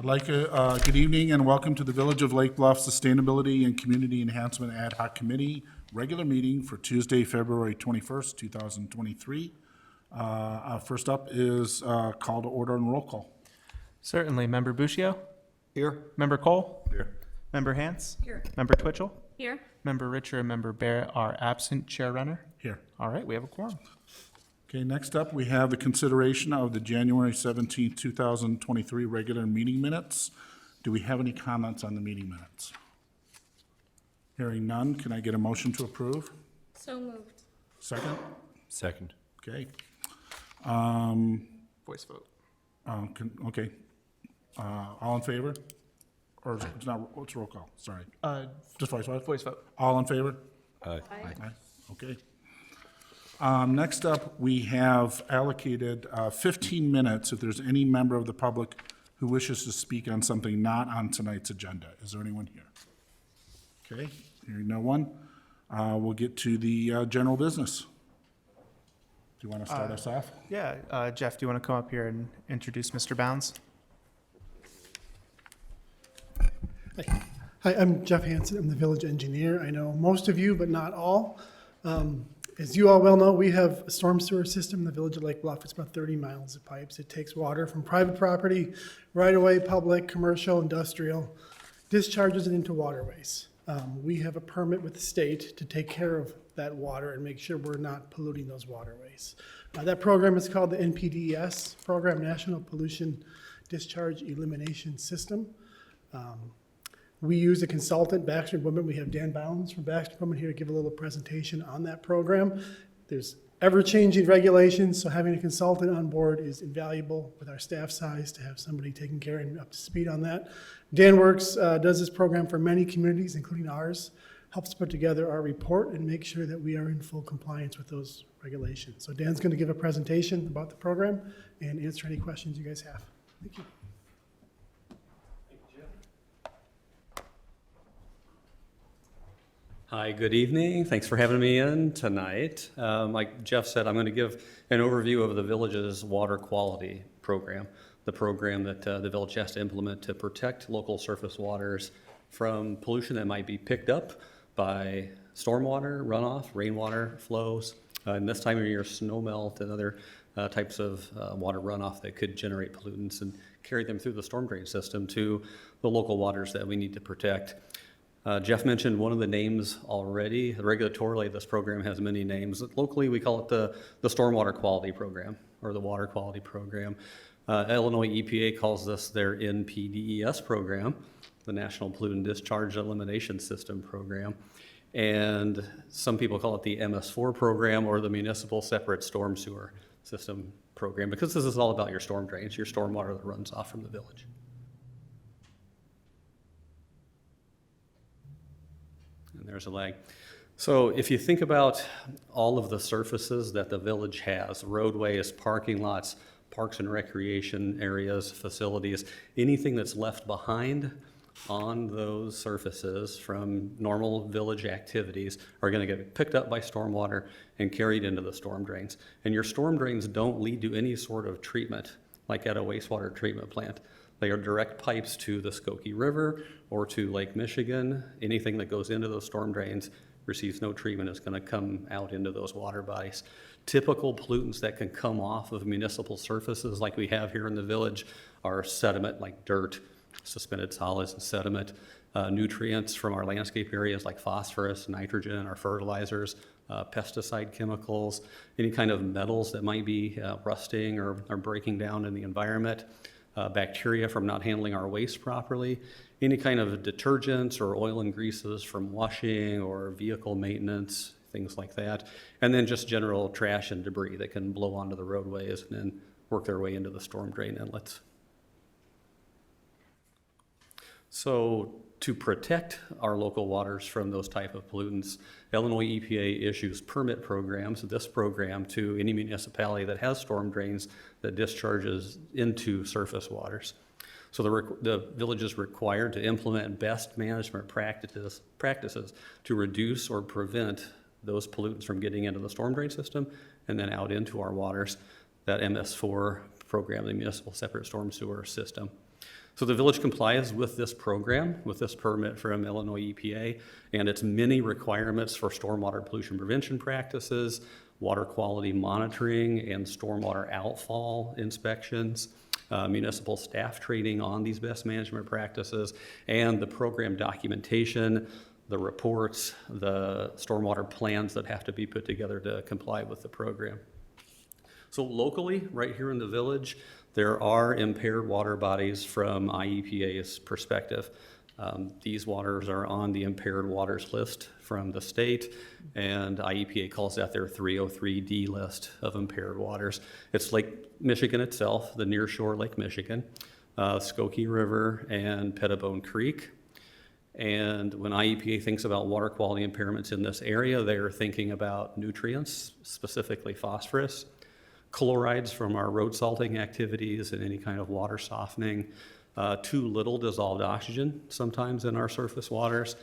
Good evening and welcome to the Village of Lake Bluff Sustainability and Community Enhancement Ad Hoc Committee regular meeting for Tuesday, February 21st, 2023. First up is call to order and roll call. Certainly. Member Buccio? Here. Member Cole? Here. Member Hance? Here. Member Twitchell? Here. Member Richer and Member Barrett are absent. Chair Renner? Here. All right, we have a quorum. Okay, next up, we have the consideration of the January 17th, 2023 regular meeting minutes. Do we have any comments on the meeting minutes? Hearing none, can I get a motion to approve? So moved. Second? Second. Okay. Voice vote. Okay. All in favor? Or it's not, what's roll call? Sorry. Just voice vote? Voice vote. All in favor? Aye. Aye. Okay. Next up, we have allocated 15 minutes if there's any member of the public who wishes to speak on something not on tonight's agenda. Is there anyone here? Okay, hearing no one. We'll get to the general business. Do you want to start us off? Yeah, Jeff, do you want to come up here and introduce Mr. Bounds? Hi, I'm Jeff Hansen. I'm the village engineer. I know most of you, but not all. As you all well know, we have a storm sewer system in the village of Lake Bluff. It's about 30 miles of pipes. It takes water from private property, right-of-way, public, commercial, industrial, discharges it into waterways. We have a permit with the state to take care of that water and make sure we're not polluting those waterways. That program is called the NPDES program, National Pollution Discharge Elimination System. We use a consultant, Baxter Women. We have Dan Bounds from Baxter Women here to give a little presentation on that program. There's ever-changing regulations, so having a consultant on board is invaluable with our staff size to have somebody taking care and up to speed on that. Dan does this program for many communities, including ours, helps put together our report and make sure that we are in full compliance with those regulations. So Dan's going to give a presentation about the program and answer any questions you guys have. Thank you. Hi, good evening. Thanks for having me in tonight. Like Jeff said, I'm going to give an overview of the village's water quality program, the program that the village has to implement to protect local surface waters from pollution that might be picked up by stormwater, runoff, rainwater flows, and this time of year, snow melt and other types of water runoff that could generate pollutants and carry them through the storm drain system to the local waters that we need to protect. Jeff mentioned one of the names already. Regulatorily, this program has many names. Locally, we call it the Stormwater Quality Program or the Water Quality Program. Illinois EPA calls this their NPDES program, the National Pollutant Discharge Elimination System program. And some people call it the MS4 program or the Municipal Separate Storm Sewer System program, because this is all about your storm drains, your stormwater that runs off from the village. There's a lag. So if you think about all of the surfaces that the village has, roadways, parking lots, parks and recreation areas, facilities, anything that's left behind on those surfaces from normal village activities are going to get picked up by stormwater and carried into the storm drains. And your storm drains don't lead to any sort of treatment like at a wastewater treatment plant. They are direct pipes to the Skokie River or to Lake Michigan. Anything that goes into those storm drains receives no treatment. It's going to come out into those water bodies. Typical pollutants that can come off of municipal surfaces like we have here in the village are sediment like dirt, suspended solids and sediment, nutrients from our landscape areas like phosphorus, nitrogen, our fertilizers, pesticide chemicals, any kind of metals that might be rusting or breaking down in the environment. Bacteria from not handling our waste properly, any kind of detergents or oil and greases from washing or vehicle maintenance, things like that, and then just general trash and debris that can blow onto the roadways and then work their way into the storm drain inlets. So to protect our local waters from those type of pollutants, Illinois EPA issues permit programs, this program, to any municipality that has storm drains that discharges into surface waters. So the village is required to implement best management practices to reduce or prevent those pollutants from getting into the storm drain system and then out into our waters, that MS4 program, the Municipal Separate Storm Sewer System. So the village complies with this program, with this permit from Illinois EPA, and its many requirements for stormwater pollution prevention practices, water quality monitoring, and stormwater outfall inspections, municipal staff training on these best management practices, and the program documentation, the reports, the stormwater plans that have to be put together to comply with the program. So locally, right here in the village, there are impaired water bodies from IEPA's perspective. These waters are on the impaired waters list from the state, and IEPA calls that their 303D list of impaired waters. It's Lake Michigan itself, the nearshore Lake Michigan, Skokie River, and Pettibone Creek. And when IEPA thinks about water quality impairments in this area, they are thinking about nutrients, specifically phosphorus, chlorides from our road salting activities and any kind of water softening, too little dissolved oxygen sometimes in our surface waters,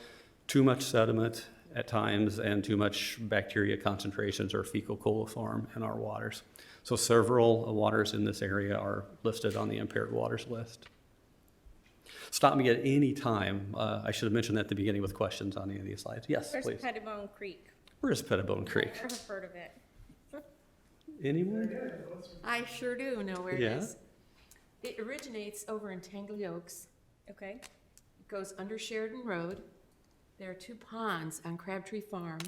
too much sediment at times, and too much bacteria concentrations or fecal coliform in our waters. So several waters in this area are listed on the impaired waters list. Stop me at any time. I should have mentioned that at the beginning with questions on any of these slides. Yes, Where's please. Pettibone Creek? Where is Pettibone Creek? Never have heard of it. Anyone? I sure do know where it Yeah? is. It originates over in Tangley Oaks. Okay. It goes under Sheridan Road. There are 2 ponds on Crabtree Farm.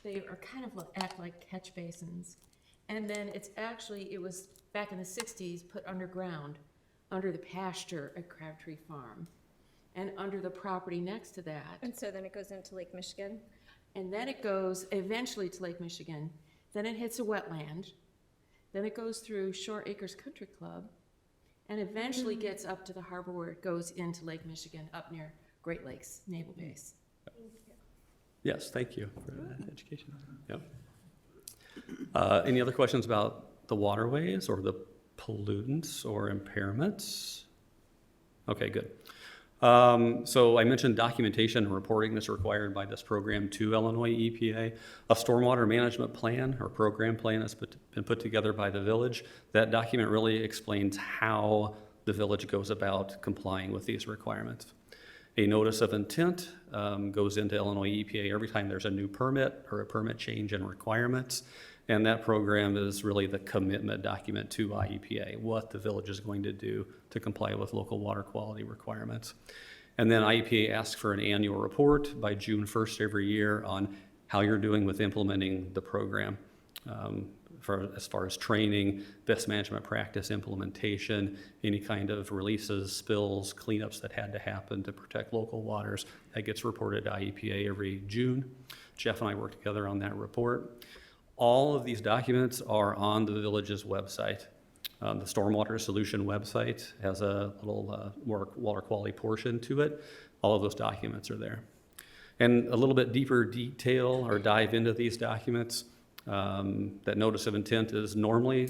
They are kind of act like catch basins. And then it was back in the 60s, put underground, under the pasture at Crabtree Farm, and under the property next to that. And so then it goes into Lake Michigan? And then it goes eventually to Lake Michigan. Then it hits a wetland. Then it goes through Shore Acres Country Club, and eventually gets up to the harbor where it goes into Lake Michigan, up near Great Lakes Naval Base. Yes, thank you for that education. Yep. Any other questions about the waterways or the pollutants or impairments? Okay, good. So I mentioned documentation and reporting is required by this program to Illinois EPA. A stormwater management plan or program plan has been put together by the village. That document really explains how the village goes about complying with these requirements. A notice of intent goes into Illinois EPA every time there's a new permit or a permit change in requirements. And that program is really the commitment document to IEPA, what the village is going to do to comply with local water quality requirements. And then IEPA asks for an annual report by June 1st every year on how you're doing with implementing the program, as far as training, best management practice implementation, any kind of releases, spills, cleanups that had to happen to protect local waters. That gets reported to IEPA every June. Jeff and I work together on that report. All of these documents are on the village's website. The Stormwater Solution website has a little water quality portion to it. All of those documents are there. And a little bit deeper detail or dive into these documents, that notice of intent is normally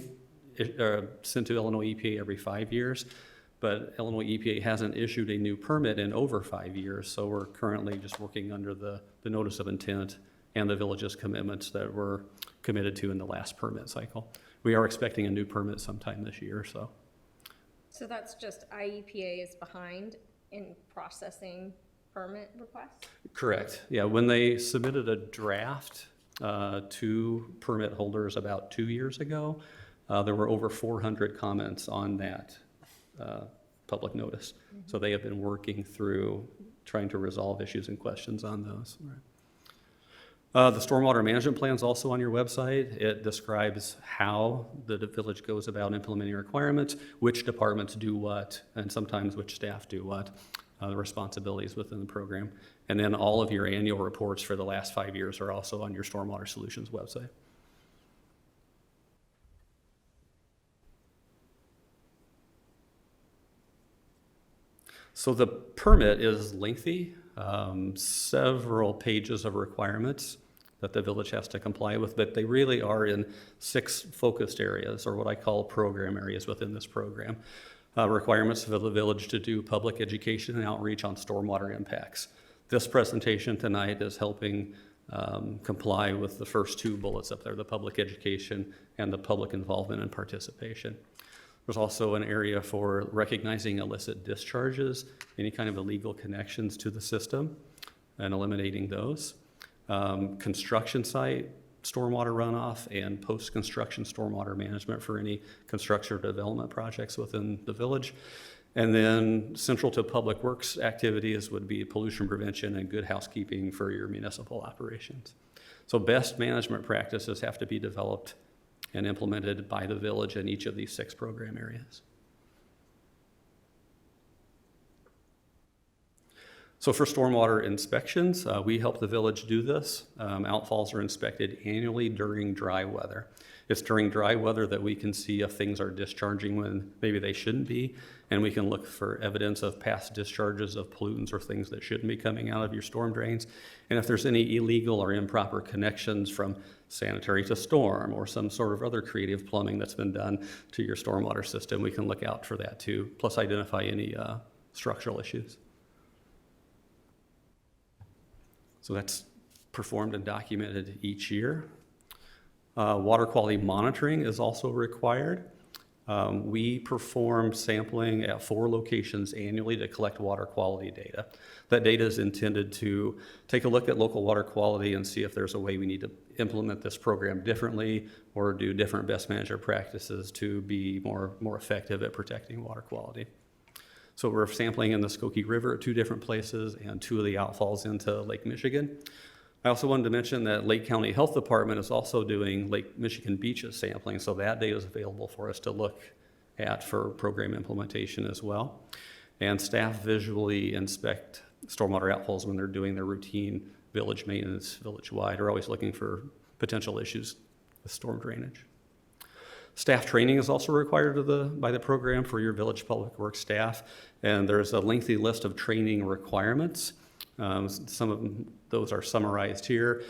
sent to Illinois EPA every 5 years, but Illinois EPA hasn't issued a new permit in over 5 years, so we're currently just working under the notice of intent and the village's commitments that were committed to in the last permit cycle. We are expecting a new permit sometime this year, so. So that's just IEPA is behind in processing permit requests? Correct. Yeah, when they submitted a draft to permit holders about 2 years ago, there were over 400 comments on that public notice. So they have been working through trying to resolve issues and questions on those. The stormwater management plan is also on your website. It describes how the village goes about implementing requirements, which departments do what, and sometimes which staff do what, the responsibilities within the program. And then all of your annual reports for the last 5 years are also on your Stormwater Solutions website. So the permit is lengthy, several pages of requirements that the village has to comply with, but they really are in 6 focused areas, or what I call program areas within this program. Requirements for the village to do public education and outreach on stormwater impacts. This presentation tonight is helping comply with the first 2 bullets up there, the public education and the public involvement and participation. There's also an area for recognizing illicit discharges, any kind of illegal connections to the system, and eliminating those. Construction site stormwater runoff and post-construction stormwater management for any construction or development projects within the village. And then central to public works activities would be pollution prevention and good housekeeping for your municipal operations. So best management practices have to be developed and implemented by the village in each of these 6 program areas. So for stormwater inspections, we help the village do this. Outfalls are inspected annually during dry weather. It's during dry weather that we can see if things are discharging when maybe they shouldn't be, and we can look for evidence of past discharges of pollutants or things that shouldn't be coming out of your storm drains. And if there's any illegal or improper connections from sanitary to storm or some sort of other creative plumbing that's been done to your stormwater system, we can look out for that too, plus identify any structural issues. So that's performed and documented each year. Water quality monitoring is also required. We perform sampling at 4 locations annually to collect water quality data. That data is intended to take a look at local water quality and see if there's a way we need to implement this program differently or do different best management practices to be more effective at protecting water quality. So we're sampling in the Skokie River at 2 different places and 2 of the outfalls into Lake Michigan. I also wanted to mention that Lake County Health Department is also doing Lake Michigan beaches sampling, so that data is available for us to look at for program implementation as well. And staff visually inspect stormwater outfalls when they're doing their routine village maintenance, village-wide. We're always looking for potential issues with storm drainage. Staff training is also required by the program for your village public works staff, and there's a lengthy list of training requirements. Some of those are summarized here.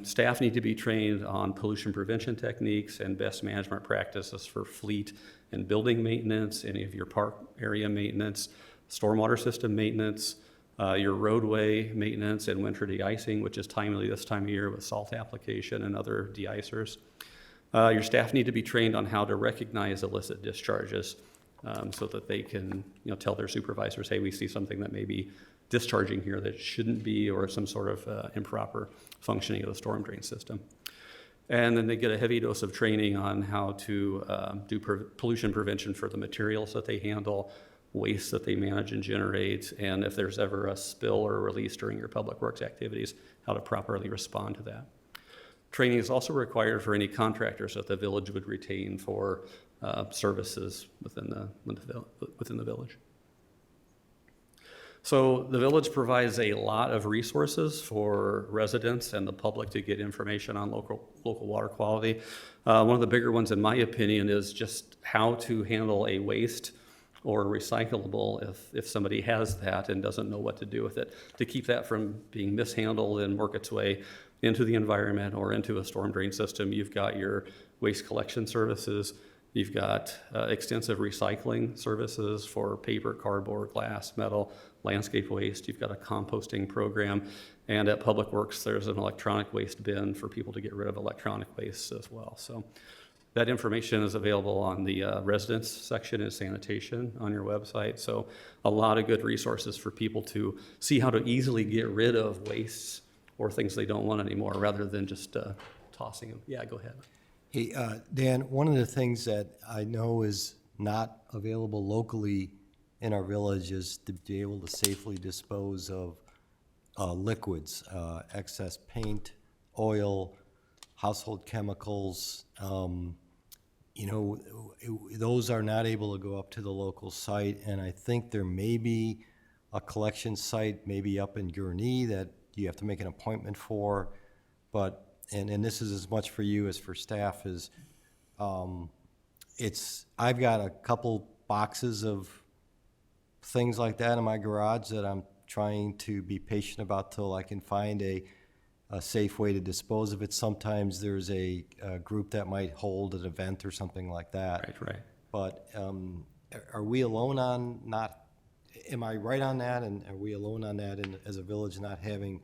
Staff need to be trained on pollution prevention techniques and best management practices for fleet and building maintenance, any of your park area maintenance, stormwater system maintenance, your roadway maintenance and winter de-icing, which is timely this time of year with salt application and other de-icers. Your staff need to be trained on how to recognize illicit discharges so that they can tell their supervisors, hey, we see something that may be discharging here that shouldn't be, or some sort of improper functioning of the storm drain system. And then they get a heavy dose of training on how to do pollution prevention for the materials that they handle, waste that they manage and generate, and if there's ever a spill or release during your public works activities, how to properly respond to that. Training is also required for any contractors that the village would retain for services within the village. So the village provides a lot of resources for residents and the public to get information on local water quality. One of the bigger ones, in my opinion, is just how to handle a waste or recyclable if somebody has that and doesn't know what to do with it, to keep that from being mishandled and work its way into the environment or into a storm drain system. You've got your waste collection services. You've got extensive recycling services for paper, cardboard, glass, metal, landscape waste. You've got a composting program. And at Public Works, there's an electronic waste bin for people to get rid of electronic waste as well. So that information is available on the residents section and sanitation on your website. So a lot of good resources for people to see how to easily get rid of wastes or things they don't want anymore rather than just tossing them. Yeah, go ahead. Hey, Dan, one of the things that I know is not available locally in our village is to be able to safely dispose of liquids, excess paint, oil, household chemicals. Those are not able to go up to the local site, and I think there may be a collection site maybe up in Gurnee that you have to make an appointment for, but and this is as much for you as for staff, is I've got a couple boxes of things like that in my garage that I'm trying to be patient about till I can find a safe way to dispose of it. Sometimes there's a group that might hold an event or something like that. Right. But are we alone on am I right on that, and are we alone on that as a village not having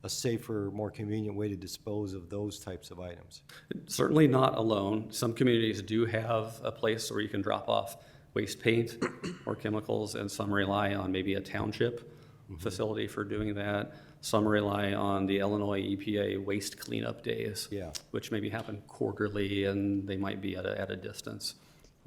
a safer, more convenient way to dispose of those types of items. Certainly not alone. Some communities do have a place where you can drop off waste paint or chemicals, and some rely on maybe a township facility for doing that. Some rely on the Illinois EPA waste cleanup days, Yeah. which maybe happen quarterly, and they might be at a distance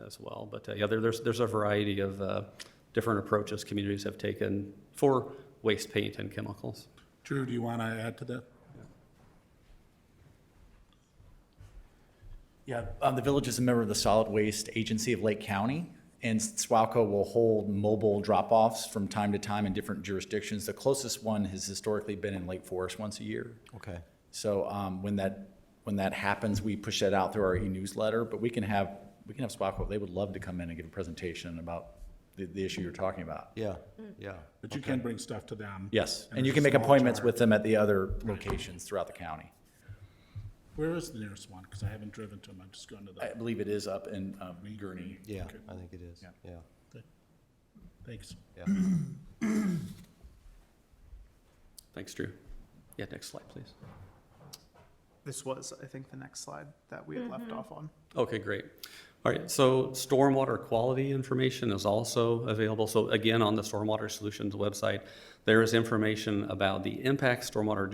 as well. But yeah, there's a variety of different approaches communities have taken for waste paint and chemicals. Drew, do you want to add to that? Yeah, the village is a member of the Solid Waste Agency of Lake County, and SWACO will hold mobile drop-offs from time to time in different jurisdictions. The closest one has historically been in Lake Forest once a year. Okay. So when that happens, we push that out through our e-newsletter, but we can have SWACO, they would love to come in and give a presentation about the issue you're talking about. Yeah, yeah. But you can bring stuff to them. Yes, and it's you a can make small appointments charge. with them at the other locations throughout the county. Where is the nearest one? Because I haven't driven to them. I'm just going to I the, believe it is up in Gurnee. Yeah, I think it is, Yeah. yeah, thanks. yeah. Thanks, Drew. Yeah, next slide, please. This was, I think, the next slide that we had left off on. Okay, great. All right, so stormwater quality information is also available. So again, on the Stormwater Solutions website, there is information about the impact stormwater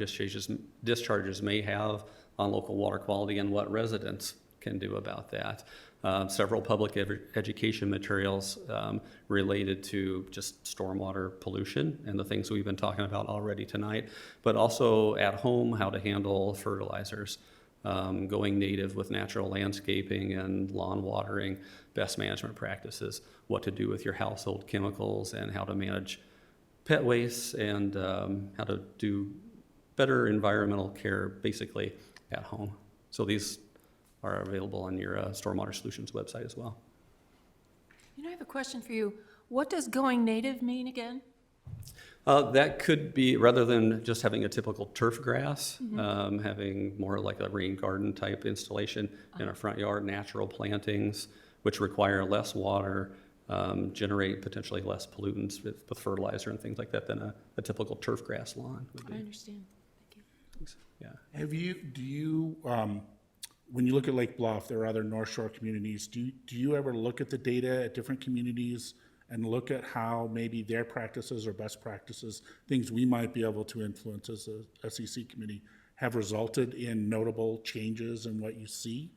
discharges may have on local water quality and what residents can do about that. Several public education materials related to just stormwater pollution and the things we've been talking about already tonight, but also at home, how to handle fertilizers, going native with natural landscaping and lawn watering, best management practices, what to do with your household chemicals, and how to manage pet waste, and how to do better environmental care basically at home. So these are available on your Stormwater Solutions website as well. You know, I have a question for you. What does going native mean again? That could be, rather than just having a typical turf grass, having more like a rain garden type installation in a front yard, natural plantings, which require less water, generate potentially less pollutants with fertilizer and things like that than a typical turf grass lawn would I be. understand. Thank you. Yeah. Do you, when you look at Lake Bluff, there are other North Shore communities, do you ever look at the data at different communities and look at how maybe their practices or best practices, things we might be able to influence as a SEC committee, have resulted in notable changes in what you see?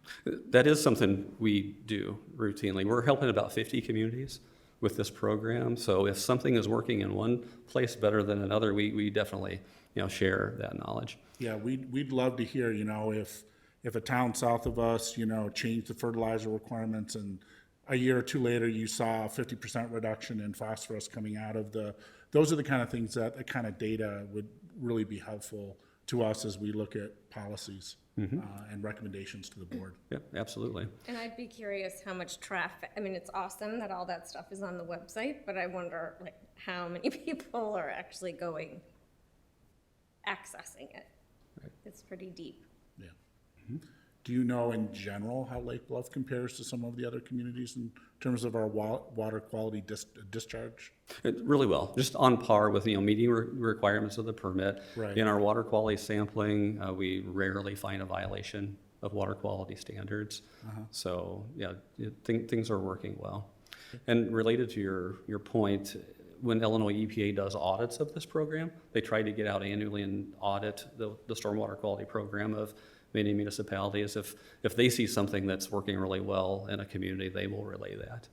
That is something we do routinely. We're helping about 50 communities with this program. So if something is working in one place better than another, we definitely, share that knowledge. Yeah, we'd love to hear, if a town south of us, changed the fertilizer requirements and a year or two later you saw a 50% reduction in phosphorus coming out of those are the kind of things that kind of data would really be helpful to us as we look at policies and recommendations to the board. Yeah, absolutely. And I'd be curious how much traffic, it's awesome that all that stuff is on the website, but I wonder how many people are actually accessing it. Right. It's pretty deep. Yeah. Do you know in general how Lake Bluff compares to some of the other communities in terms of our water quality discharge? Really well, just on par with, meeting requirements of the permit. Right. In our water quality sampling, we rarely find a violation of water quality standards. So, yeah, things are working well. And related to your point, when Illinois EPA does audits of this program, they try to get out annually and audit the stormwater quality program of many municipalities. If they see something that's working really well in a community, they will relay that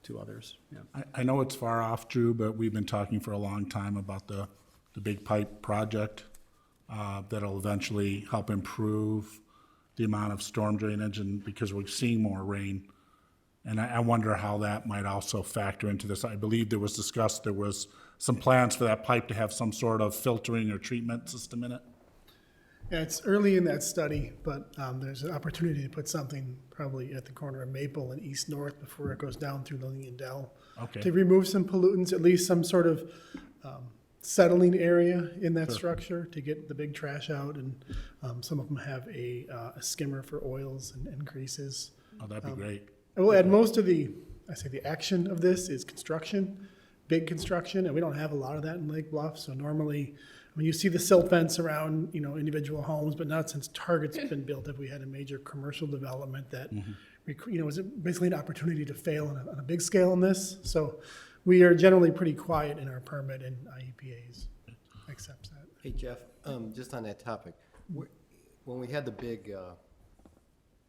to others. Yeah. I know it's far off, Drew, but we've been talking for a long time about the big pipe project that'll eventually help improve the amount of storm drainage, and because we're seeing more rain. And I wonder how that might also factor into this. I believe there was some plans for that pipe to have some sort of filtering or treatment system in it. Yeah, it's early in that study, but there's an opportunity to put something probably at the corner of Maple and East North before it goes down through Lilly and Dell. Okay. To remove some pollutants, at least some sort of settling area in that structure to get the big trash out. And some of them have a skimmer for oils and greases. Oh, that'd be great. I will add most of the action of this is construction, big construction, and we don't have a lot of that in Lake Bluff. So normally mean, you see the silt fence around, you know, individual homes, but not since Target's been built have we had a major commercial development that, you know, was basically an opportunity to fail on a big scale in this. So we are generally pretty quiet in our permit and IEPAs accepts that. Hey, Jeff, just on that topic, when we had the big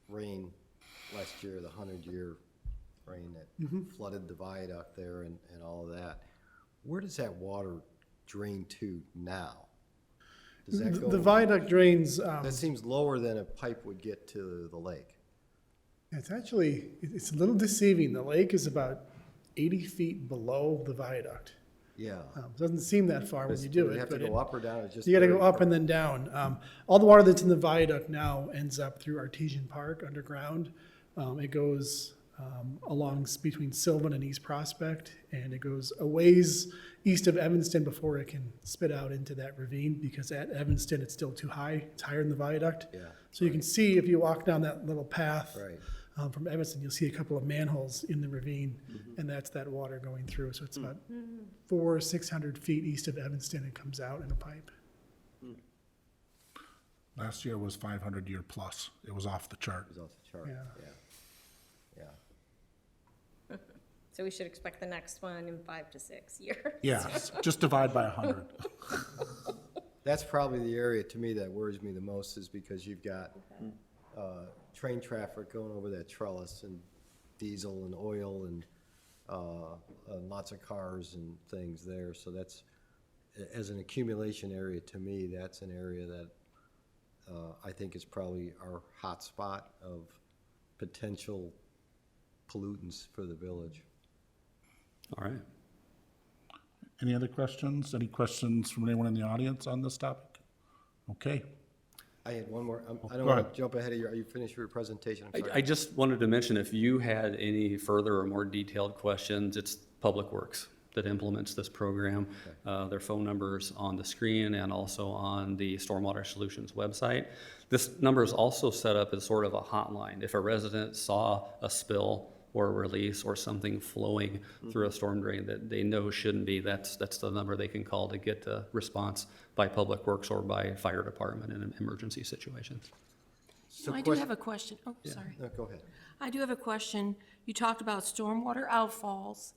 rain last year, the 100-year rain that flooded the viaduct there and all of that, where does that water drain to now? Does that go? The viaduct drains, That seems lower than a pipe would get to the lake. it's actually, it's a little deceiving. The lake is about 80 feet below the viaduct. Yeah. Doesn't seem that far when you do you it, have to but go up or down? It's just you gotta go very- up and then down. All the water that's in the viaduct now ends up through Artesian Park underground. It goes along between Sylvan and East Prospect, and it goes a ways east of Evanston before it can spit out into that ravine, because at Evanston, it's still too high. It's higher than the viaduct. Yeah. So you can see, if you walk down that little path Right. from Evanston, you'll see a couple of manholes in the ravine, and that's that water going through. So it's about 400 or 600 feet east of Evanston. It comes out in a pipe. Last year was 500-year plus. It was off the chart. It's off the chart. Yeah. Yeah. So we should expect the next one in 5 to 6 years. Yes, just divide by 100. That's probably the area to me that worries me the most, is because you've got train traffic going over that trellis, and diesel and oil and lots of cars and things there. So that's, as an accumulation area, to me, that's an area that I think is probably our hot spot of potential pollutants for the village. All right. Any other questions? Any questions from anyone in the audience on this topic? Okay. I had one more. I go don't want ahead. to jump ahead of you. Are you finished with your presentation? I'm sorry. I just wanted to mention, if you had any further or more detailed questions, it's Public Works that implements this program. Their phone number's on the screen and also on the Stormwater Solutions website. This number is also set up as sort of a hotline. If a resident saw a spill or a release or something flowing through a storm drain that they know shouldn't be, that's the number they can call to get a response by Public Works or by fire department in an emergency situation. So I do question- have a question. Oh, sorry. No, go ahead. I do have a question. You talked about stormwater outfalls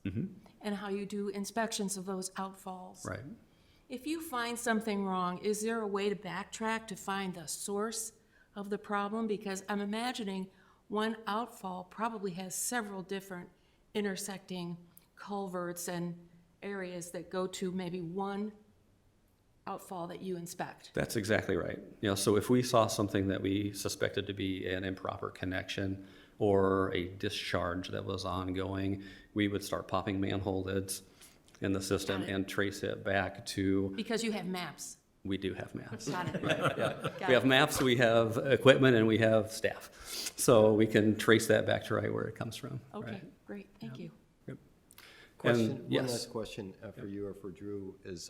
and how you do inspections of those outfalls. Right. If you find something wrong, is there a way to backtrack to find the source of the problem? Because I'm imagining one outfall probably has several different intersecting culverts and areas that go to maybe one outfall that you inspect. That's exactly right. You know, so if we saw something that we suspected to be an improper connection or a discharge that was ongoing, we would start popping manhole lids in the system Got it. and trace it back to, Because you have maps. we do have maps. Got it. We have maps, we have equipment, and we have staff. So we can trace that back to right where it comes from. Okay, right? great, thank you. Question, And, one yes. last question for you or for Drew is,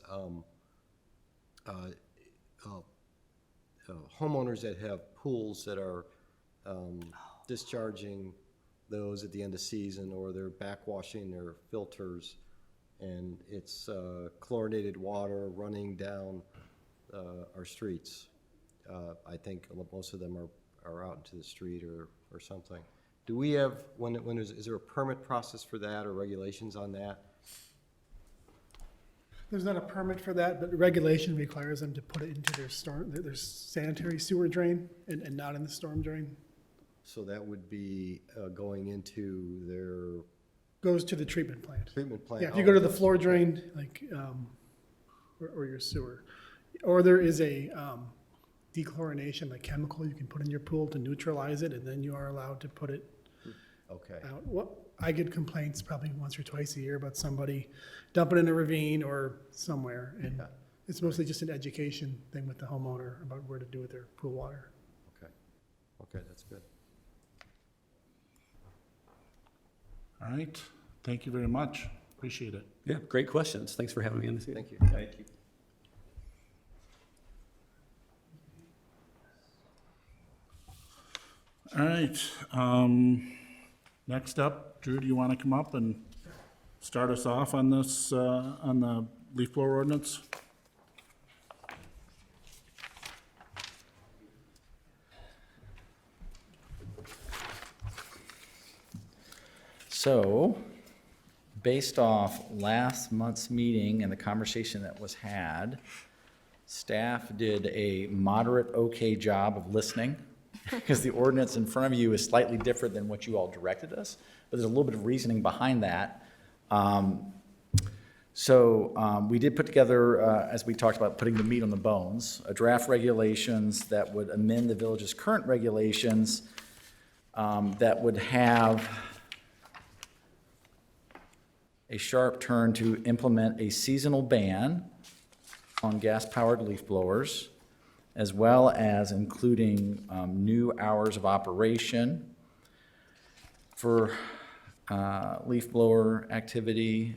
homeowners that have pools that are discharging those at the end of season, or they're backwashing their filters, and it's chlorinated water running down our streets. I think most of them are out into the street or something. Do we have, is there a permit process for that or regulations on that? There's not a permit for that, but regulation requires them to put it into their sanitary sewer drain and not in the storm drain. So that would be going into their Goes to the treatment plant. treatment plant? Yeah, if you go to the floor drain, like, or your sewer, or there is a dechlorination, like chemical you can put in your pool to neutralize it, and then you are allowed to put it Okay, out. I get complaints probably once or twice a year about somebody dumping in a ravine or somewhere, and it's mostly just an education thing with the homeowner about where to do with their pool water. okay, that's good. All right. Thank you very much. Appreciate it. Yeah, great questions. Thanks for having me in this evening. Thank you. Thank you. All right. Next up, Drew, do you want to come up and start us off on this, on the leaf blower ordinance? So, based off last month's meeting and the conversation that was had, staff did a moderate okay job of listening, because the ordinance in front of you is slightly different than what you all directed us, but there's a little bit of reasoning behind that. We did put together, as we talked about, putting the meat on the bones, a draft regulations that would amend the village's current regulations that would have a sharp turn to implement a seasonal ban on gas-powered leaf blowers, as well as including new hours of operation for leaf blower activity.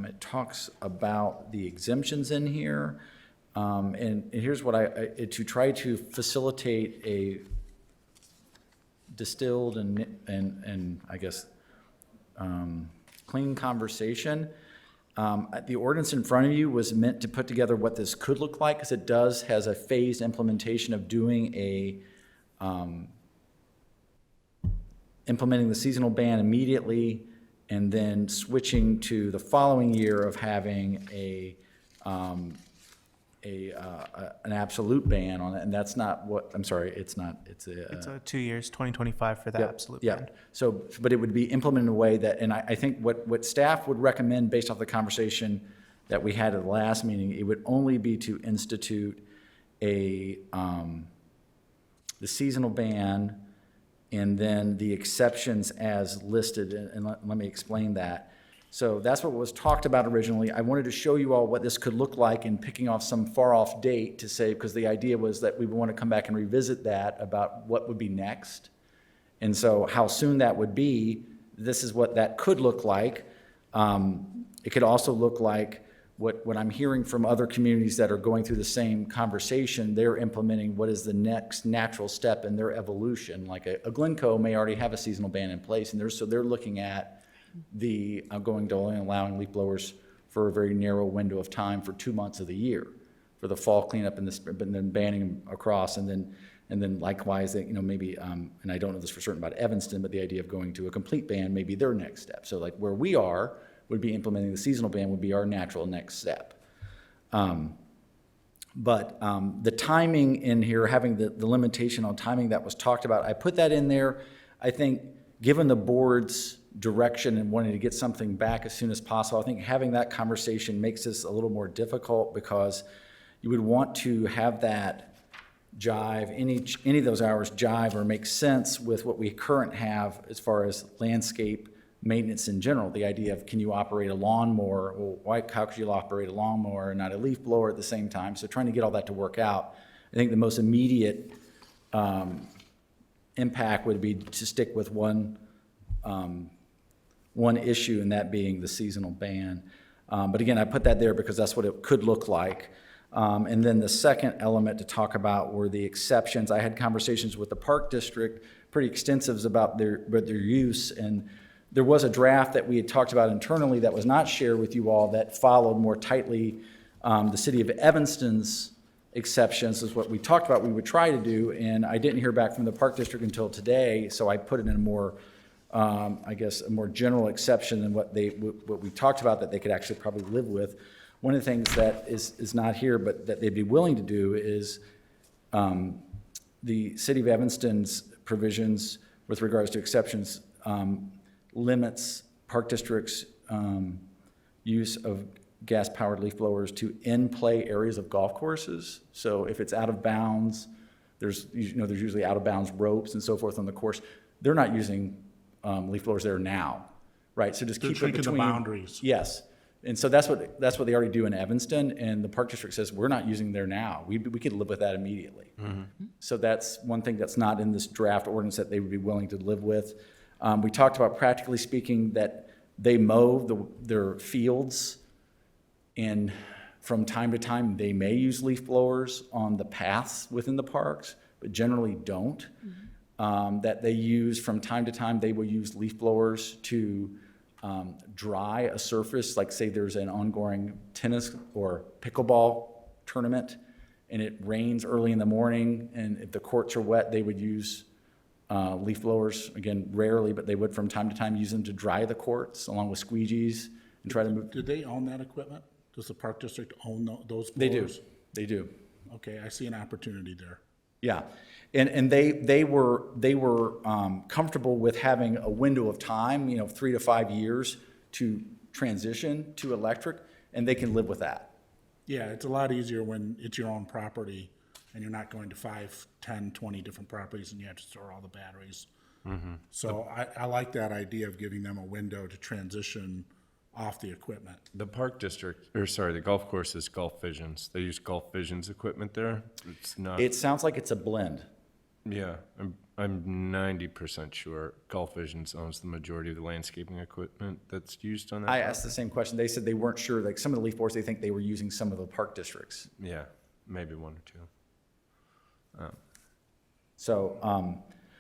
It talks about the exemptions in here. And here's what to try to facilitate a distilled and I guess, clean conversation. The ordinance in front of you was meant to put together what this could look like, because it has a phased implementation of doing implementing the seasonal ban immediately, and then switching to the following year of having an absolute ban on it. And that's not what, I'm sorry, it's not, it's It's 2 years, 2025 for the Yep, absolute yeah. ban. So, but it would be implemented in a way that, and I think what staff would recommend based off the conversation that we had at the last meeting, it would only be to institute the seasonal ban and then the exceptions as listed, and let me explain that. So that's what was talked about originally. I wanted to show you all what this could look like in picking off some far-off date to say, because the idea was that we would want to come back and revisit that about what would be next. And so how soon that would be, this is what that could look like. It could also look like what I'm hearing from other communities that are going through the same conversation. They're implementing what is the next natural step in their evolution. Like a Glencoe may already have a seasonal ban in place, and so they're looking at the going to only allowing leaf blowers for a very narrow window of time for 2 months of the year, for the fall cleanup and then banning them across, and then likewise, that, maybe, and I don't know this for certain about Evanston, but the idea of going to a complete ban may be their next step. So like where we are would be implementing the seasonal ban would be our natural next step. But the timing in here, having the limitation on timing that was talked about, I put that in there. I think given the board's direction and wanting to get something back as soon as possible, I think having that conversation makes this a little more difficult, because you would want to have that jive, any of those hours jive or make sense with what we currently have as far as landscape maintenance in general. The idea of, can you operate a lawnmower? Well, how could you operate a lawnmower and not a leaf blower at the same time? So trying to get all that to work out. I think the most immediate impact would be to stick with one issue, and that being the seasonal ban. But again, I put that there because that's what it could look like. And then the second element to talk about were the exceptions. I had conversations with the Park District, pretty extensive about their use, and there was a draft that we had talked about internally that was not shared with you all that followed more tightly the city of Evanston's exceptions, is what we talked about we would try to do, and I didn't hear back from the Park District until today, so I put it in a more, I guess, a more general exception than what we talked about that they could actually probably live with. One of the things that is not here, but that they'd be willing to do is the city of Evanston's provisions with regards to exceptions limits Park District's use of gas-powered leaf blowers to in-play areas of golf courses. So if it's out of bounds, there's usually out-of-bounds ropes and so forth on the course. They're not using leaf blowers there now, right? So just They're keep it shrinking the between. boundaries. Yes, and so that's what they already do in Evanston, and the Park District says we're not using there now. We could live with that immediately. So that's one thing that's not in this draft ordinance that they would be willing to live with. We talked about, practically speaking, that they mow their fields, and from time to time they may use leaf blowers on the paths within the parks, but generally don't. That they use from time to time, they will use leaf blowers to dry a surface, like say there's an ongoing tennis or pickleball tournament and it rains early in the morning, and if the courts are wet, they would use Leaf blowers, again, rarely, but they would from time to time use them to dry the courts along with squeegees and try to move. Do they own that equipment? Does the park district own those They do, blowers? they do. Okay, I see an opportunity there. Yeah, and they were comfortable with having a window of time, 3 to 5 years to transition to electric, and they can live with that. Yeah, it's a lot easier when it's your own property and you're not going to 5, 10, 20 different properties and you have to store all the batteries. So I like that idea of giving them a window to transition off the equipment. The park district, or sorry, the golf course is Golf Visions. They use Golf Visions equipment there. It's not. It sounds like it's a blend. Yeah, I'm 90% sure Golf Visions owns the majority of the landscaping equipment that's used on that. I asked the same question. They said they weren't sure, like some of the leaf blowers, they think they were using some of the park districts. Yeah, maybe one or two. So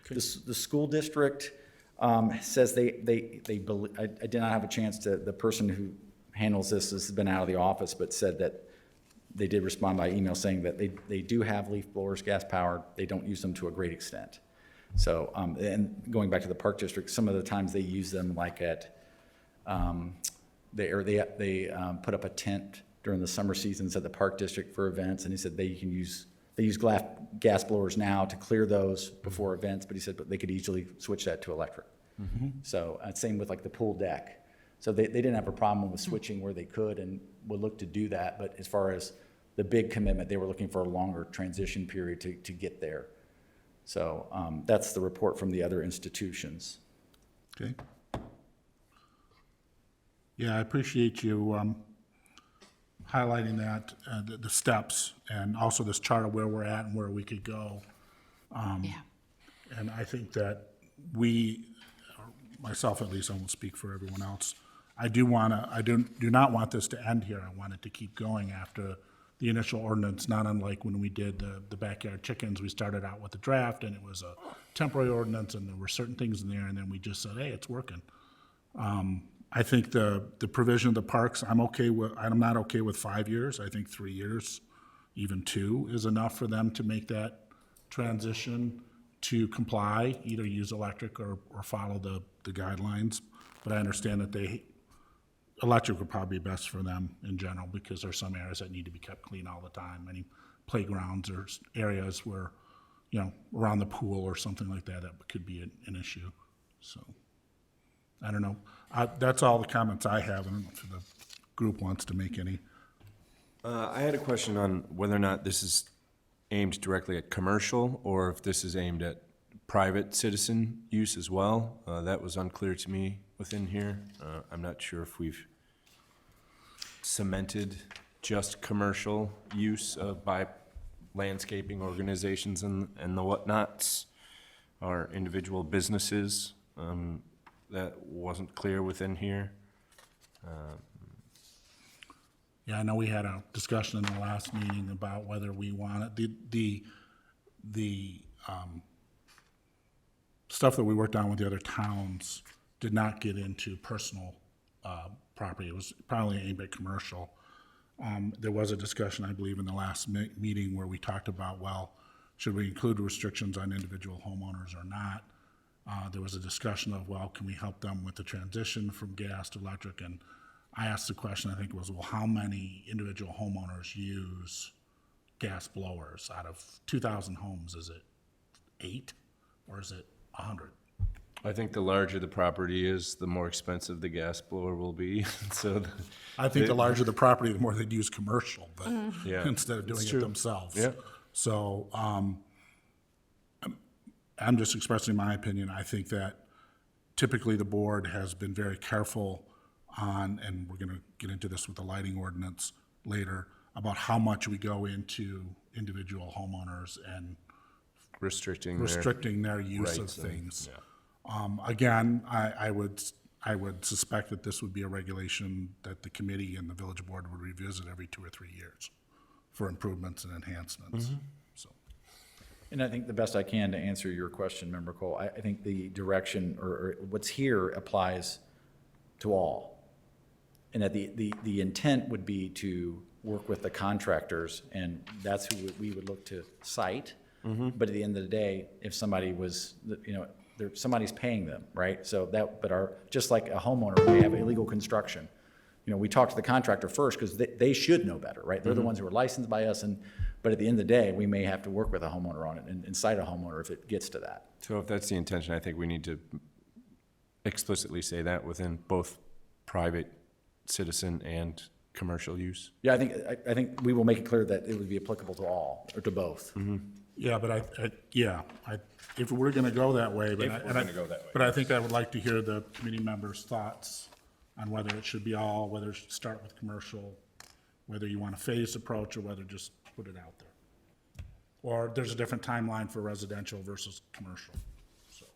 the school district says I did not have a chance to, the person who handles this has been out of the office, but said that they did respond by email saying that they do have leaf blowers, gas powered, they don't use them to a great extent. So, and going back to the park district, some of the times they use them like at, they put up a tent during the summer seasons at the park district for events, and he said they use gas blowers now to clear those before events, but he said, but they could easily switch that to electric. So, same with like the pool deck. So they didn't have a problem with switching where they could and would look to do that, but as far as the big commitment, they were looking for a longer transition period to get there. So that's the report from the other institutions. Okay. Yeah, I appreciate you highlighting that, the steps, and also this chart of where we're at and where we could go. And I think that we, myself at least, I won't speak for everyone else, I do not want this to end here. I want it to keep going after the initial ordinance, not unlike when we did the backyard chickens. We started out with the draft, and it was a temporary ordinance, and there were certain things in there, and then we just said, hey, it's working. I think the provision of the parks, I'm not okay with 5 years. I think 3 years, even 2, is enough for them to make that transition to comply, either use electric or follow the guidelines. But I understand that electric would probably be best for them in general, because there are some areas that need to be kept clean all the time. Many playgrounds or areas where, around the pool or something like that, that could be an issue. So, I don't know. That's all the comments I have. I don't know if the group wants to make any. I had a question on whether or not this is aimed directly at commercial or if this is aimed at private citizen use as well. That was unclear to me within here. I'm not sure if we've cemented just commercial use by landscaping organizations and the whatnots, or individual businesses. That wasn't clear within here. Yeah, I know we had a discussion in the last meeting about whether we wanted the stuff that we worked on with the other towns did not get into personal property. It was probably aimed at commercial. There was a discussion, I believe, in the last meeting where we talked about, well, should we include restrictions on individual homeowners or not? There was a discussion of, well, can we help them with the transition from gas to electric? And I asked the question, I think it was, well, how many individual homeowners use gas blowers out of 2,000 homes? Is it 8 or is it 100? I think the larger the property is, the more expensive the gas blower will be. So I think the larger the property, the more they'd use commercial, but Yeah, instead of doing it's it true. themselves. Yeah. So I'm just expressing my opinion. I think that typically the board has been very careful on, and we're going to get into this with the lighting ordinance later, about how much we go into individual homeowners and restricting their use of rights and- things. yeah. Again, I would suspect that this would be a regulation that the committee and the village board would revisit every 2 or 3 years for improvements and enhancements. So, And I think the best I can to answer your question, Member Cole, I think the direction or what's here applies to all. And that the intent would be to work with the contractors, and that's who we would look to cite But at the end of the day, if somebody was, somebody's paying them, right? So that, just like a homeowner may have illegal construction, we talk to the contractor first because they should know better, right? They're the ones who are licensed by us, but at the end of the day, we may have to work with a homeowner on it and cite a homeowner if it gets to that. So if that's the intention, I think we need to explicitly say that within both private citizen and commercial use. Yeah, I think we will make it clear that it would be applicable to all, or to both. Yeah, but if we're gonna go that way, but If we're gonna go that way. But I think I would like to hear the committee members' thoughts on whether it should be all, whether it should start with commercial, whether you want a phased approach, or whether just put it out there. Or there's a different timeline for residential versus commercial, so.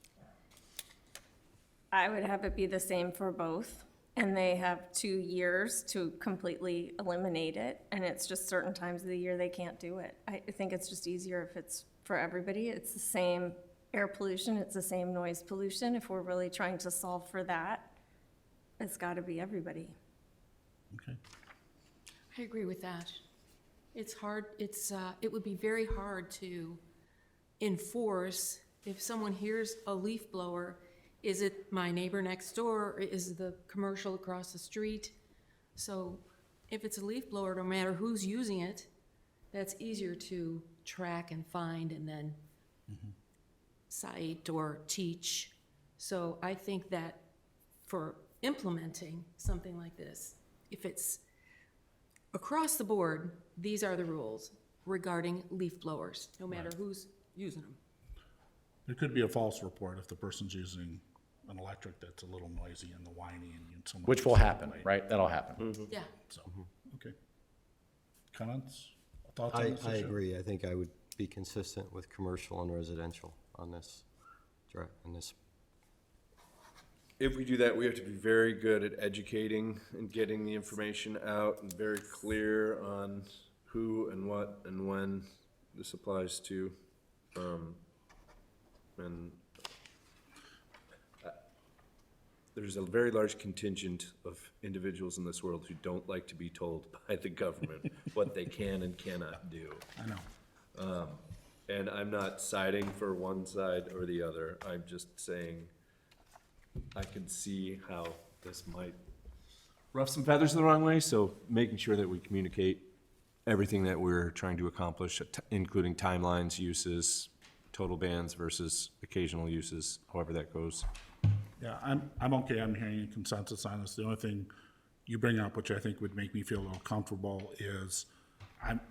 I would have it be the same for both, and they have 2 years to completely eliminate it, and it's just certain times of the year they can't do it. I think it's just easier if it's for everybody. It's the same air pollution, it's the same noise pollution. If we're really trying to solve for that, it's gotta be everybody. Okay. I agree with that. It's hard, it would be very hard to enforce if someone hears a leaf blower. Is it my neighbor next door, or is it the commercial across the street? So if it's a leaf blower, no matter who's using it, that's easier to track and find and then cite or teach. So I think that for implementing something like this, if it's across the board, these are the rules regarding leaf blowers, no matter who's using them. There could be a false report if the person's using an electric that's a little noisy and the whining and someone. Which will happen, right? That'll happen. Yeah. So, okay. Comments, thoughts on I this issue? agree. I think I would be consistent with commercial and residential on this, on this. If we do that, we have to be very good at educating and getting the information out and very clear on who and what and when this applies to. And there's a very large contingent of individuals in this world who don't like to be told by the government what they can and cannot do. I know. And I'm not siding for one side or the other. I'm just saying I can see how this might ruffle some feathers the wrong way, so making sure that we communicate everything that we're trying to accomplish, including timelines, uses, total bans versus occasional uses, however that goes. Yeah, I'm okay, I'm hearing a consensus on this. The only thing you bring up, which I think would make me feel a little comfortable, is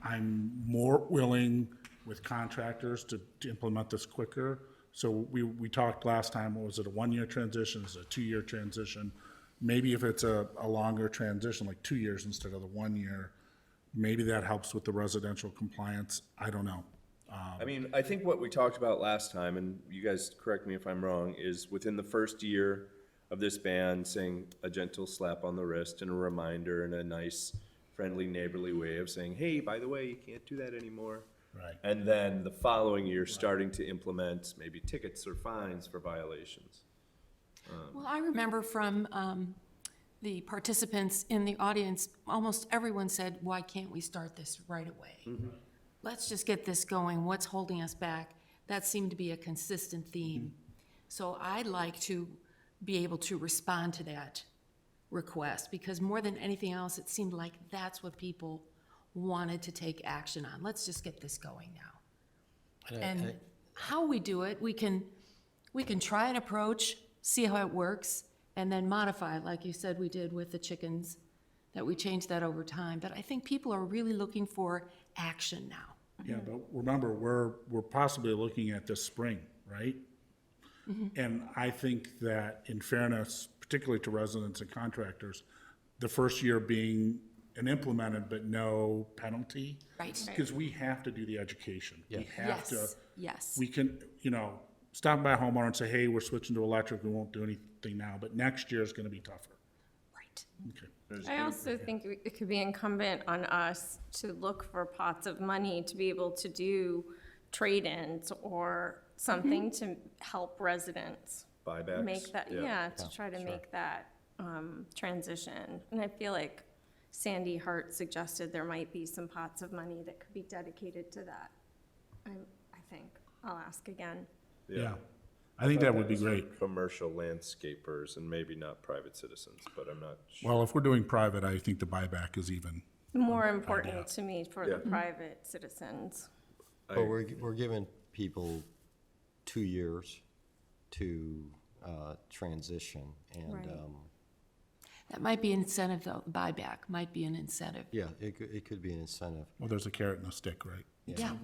I'm more willing with contractors to implement this quicker. So we talked last time, was it a 1-year transition, is it a 2-year transition? Maybe if it's a longer transition, like 2 years instead of the 1 year, maybe that helps with the residential compliance, I don't know. I mean, I think what we talked about last time, and you guys correct me if I'm wrong, is within the first year of this ban, saying a gentle slap on the wrist and a reminder and a nice, friendly, neighborly way of saying, hey, by the way, you can't do that anymore. Right. And then the following year, starting to implement maybe tickets or fines for violations. Well, I remember from the participants in the audience, almost everyone said, why can't we start this right away? Let's just get this going. What's holding us back? That seemed to be a consistent theme. So I'd like to be able to respond to that request, because more than anything else, it seemed like that's what people wanted to take action on. Let's just get this going now. And how we do it, we can try an approach, see how it works, and then modify it, like you said we did with the chickens, that we changed that over time. But I think people are really looking for action now. Yeah, but remember, we're possibly looking at this spring, right? And I think that in fairness, particularly to residents and contractors, the first year being an implemented but no penalty. Right. Because we have to do the education. We have to. Yes. We can, stop by a homeowner and say, hey, we're switching to electric, we won't do anything now, but next year is gonna be tougher. Right. Okay. I also think it could be incumbent on us to look for pots of money to be able to do trade-ins or something to help residents Buybacks. make that, to try to make that transition. And I feel like Sandy Hart suggested there might be some pots of money that could be dedicated to that. I tank. I'll ask again. Yeah. I think that would be great. Commercial landscapers and maybe not private citizens, but I'm not sure. Well, if we're doing private, I think the buyback is even. More important to me for the Yeah. private citizens. But we're giving people 2 years to transition, and, Right. That might be an incentive, though, buyback might be an incentive. yeah, it could be an incentive. Well, there's a carrot and a stick, right? Yeah.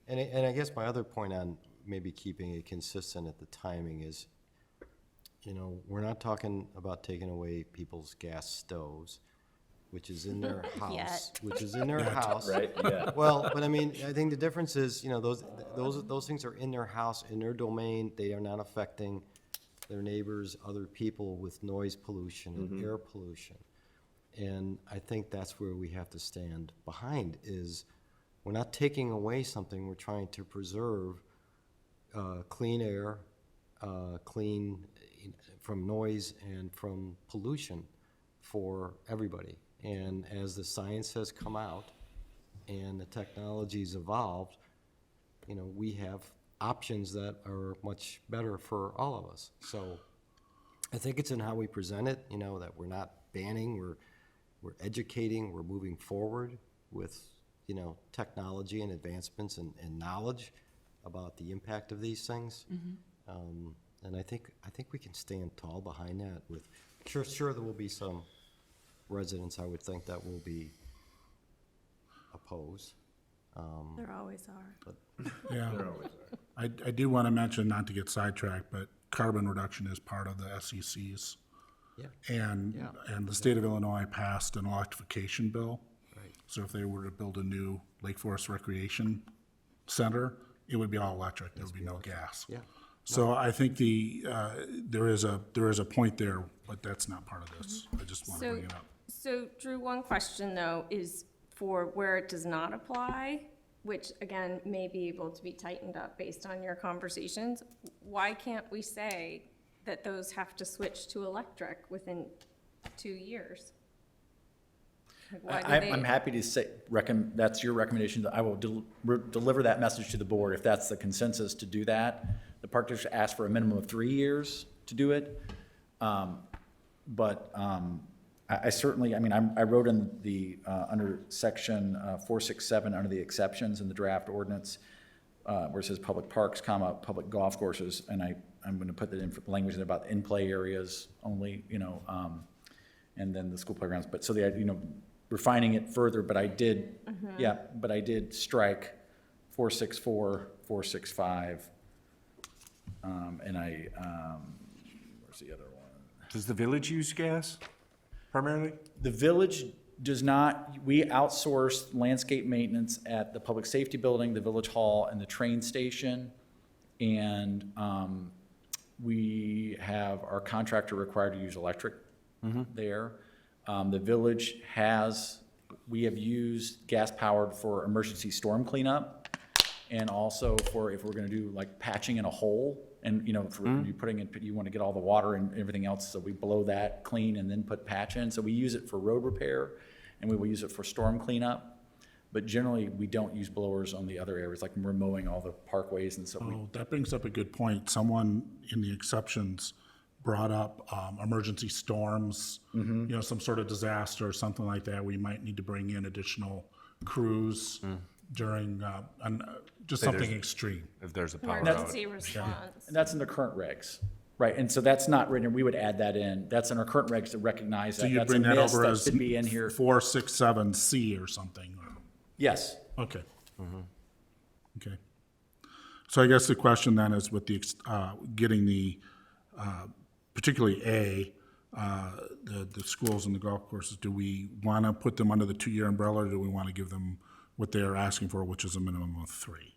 And I guess my other point on maybe keeping it consistent at the timing is, you know, we're not talking about taking away people's gas stoves, which is in their house, Yet. which is in their house. Right, yeah. Well, but I mean, I think the difference is, you know, those things are in their house, in their domain. They are not affecting their neighbors, other people with noise pollution and air pollution. And I think that's where we have to stand behind is we're not taking away something, we're trying to preserve clean air, clean from noise and from pollution for everybody. And as the science has come out and the technology's evolved, you know, we have options that are much better for all of us. So I think it's in how we present it, you know, that we're not banning, we're educating, we're moving forward with, you know, technology and advancements and knowledge about the impact of these things. And I think we can stand tall behind that with, sure there will be some residents, I would think, that will be opposed. There always are. Yeah. I do want to mention, not to get sidetracked, but carbon reduction is part of the SECs. Yeah. And the state of Illinois passed an electrification bill. Right. So if they were to build a new Lake Forest Recreation Center, it would be all electric, there would be no gas. Yeah. So I think there is a point there, but that's not part of this. I just want to So, bring it up. so Drew, one question though is for where it does not apply, which again, may be able to be tightened up based on your conversations. Why can't we say that those have to switch to electric within 2 years? Like, why do they- I'm happy to say, that's your recommendation. I will deliver that message to the board if that's the consensus to do that. The park district asked for a minimum of 3 years to do it. But I certainly, I mean, I wrote in the, under section 467, under the exceptions in the draft ordinance, where it says public parks, public golf courses, and I'm gonna put that in for language about in-play areas only, you know, and then the school playgrounds. But so you know, refining it further, but I did, but I did strike 464, 465, and where's the other one? Does the village use gas primarily? The village does not, we outsource landscape maintenance at the public safety building, the village hall, and the train station. And we have our contractor required to use electric there. The village we have used gas powered for emergency storm cleanup, and also for if we're gonna do like patching in a hole, and you know, for you putting in, you wanna get all the water and everything else, so we blow that clean and then put patch in. So we use it for road repair, and we will use it for storm cleanup. But generally, we don't use blowers on the other areas, like we're mowing all the parkways and so we. Oh, that brings up a good point. Someone in the exceptions brought up emergency storms, you know, some sort of disaster or something like that. We might need to bring in additional crews during, just Say there's- something extreme. If there's a power outage? Emergency response. And that's in the current regs, right? And so that's not written, we would add that in. That's in our current regs to recognize So that. you'd That's a bring that miss over that as should be in here. 467C or something? Yes. Okay. Okay. So I guess the question then is with the, getting the, particularly the schools and the golf courses, do we want to put them under the 2-year umbrella, or do we want to give them what they are asking for, which is a minimum of 3?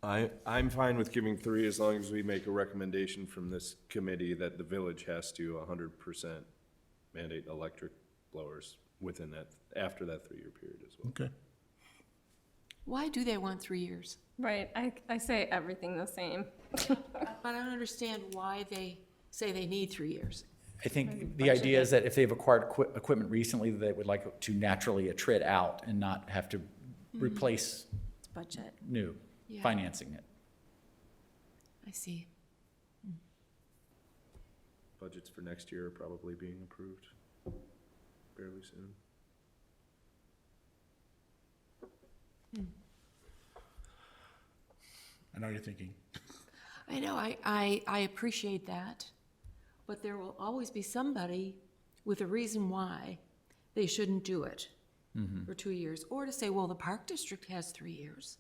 I'm fine with giving 3 as long as we make a recommendation from this committee that the village has to 100% mandate electric blowers within that, after that 3-year period as well. Okay. Why do they want 3 years? Right, I say everything the same. But I don't understand why they say they need 3 years. I think the idea is that if they've acquired equipment recently, they would like to naturally attrit out and not have to replace budget. new, Yeah. financing it. I see. Budgets for next year are probably being approved fairly soon. I know you're thinking. I know, I appreciate that, but there will always be somebody with a reason why they shouldn't do it for 2 years, or to say, well, the park district has 3 years.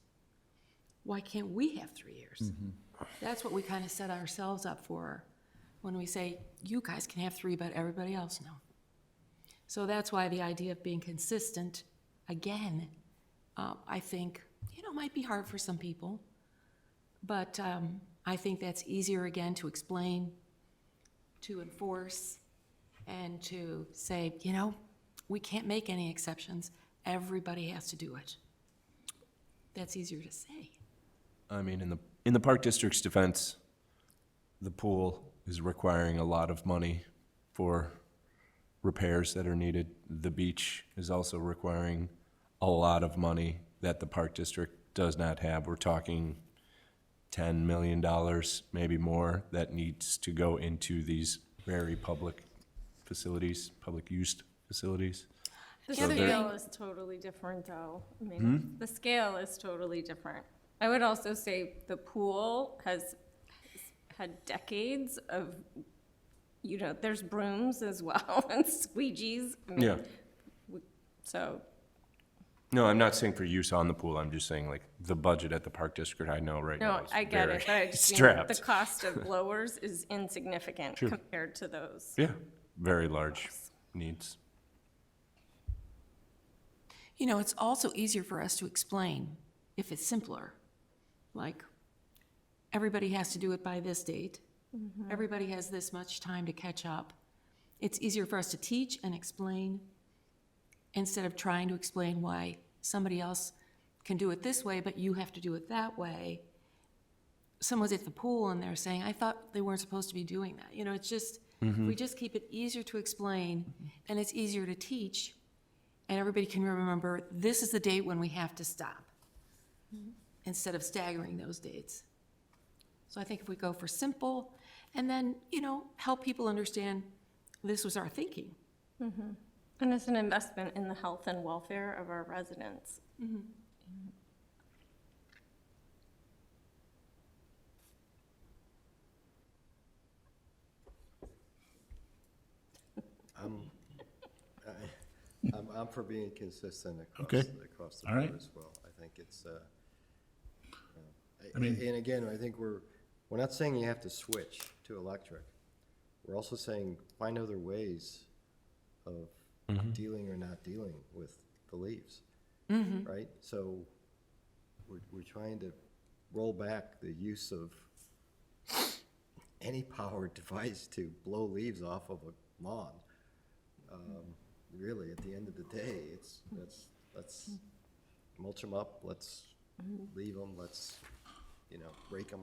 Why can't we have 3 years? That's what we kind of set ourselves up for when we say, you guys can have 3, but everybody else no. So that's why the idea of being consistent, again, I think, might be hard for some people. But I think that's easier, again, to explain, to enforce, and to say, we can't make any exceptions. Everybody has to do it. That's easier to say. I mean, in the park district's defense, the pool is requiring a lot of money for repairs that are needed. The beach is also requiring a lot of money that the park district does not have. We're talking $10 million, maybe more, that needs to go into these very public facilities, public use facilities. The So there- scale is totally different, though. I mean, the scale is totally different. I would also say the pool has had decades of, there's brooms as well and squeegees. I mean, Yeah. So, No, I'm not saying for use on the pool. I'm just saying like the budget at the park district I know right now no, is I get very it, but I just mean strapped. the cost of blowers is insignificant Sure. compared to those. Yeah, very large needs. It's also easier for us to explain if it's simpler. Like, everybody has to do it by this date. Everybody has this much time to catch up. It's easier for us to teach and explain instead of trying to explain why somebody else can do it this way, but you have to do it that way. Someone's at the pool and they're saying, I thought they weren't supposed to be doing that. It's just, we just keep it easier to explain and it's easier to teach. And everybody can remember, this is the date when we have to stop, instead of staggering those dates. So I think if we go for simple, and then, help people understand this was our thinking. And it's an investment in the health and welfare of our residents. I'm for being consistent Okay. across the All board right. as well. I think it's, I mean- and again, I think we're not saying you have to switch to electric. We're also saying find other ways of dealing or not dealing with the leaves, right? So we're trying to roll back the use of any powered device to blow leaves off of a lawn. Really, at the end of the day, let's mulch them up, let's leave them, let's, rake them.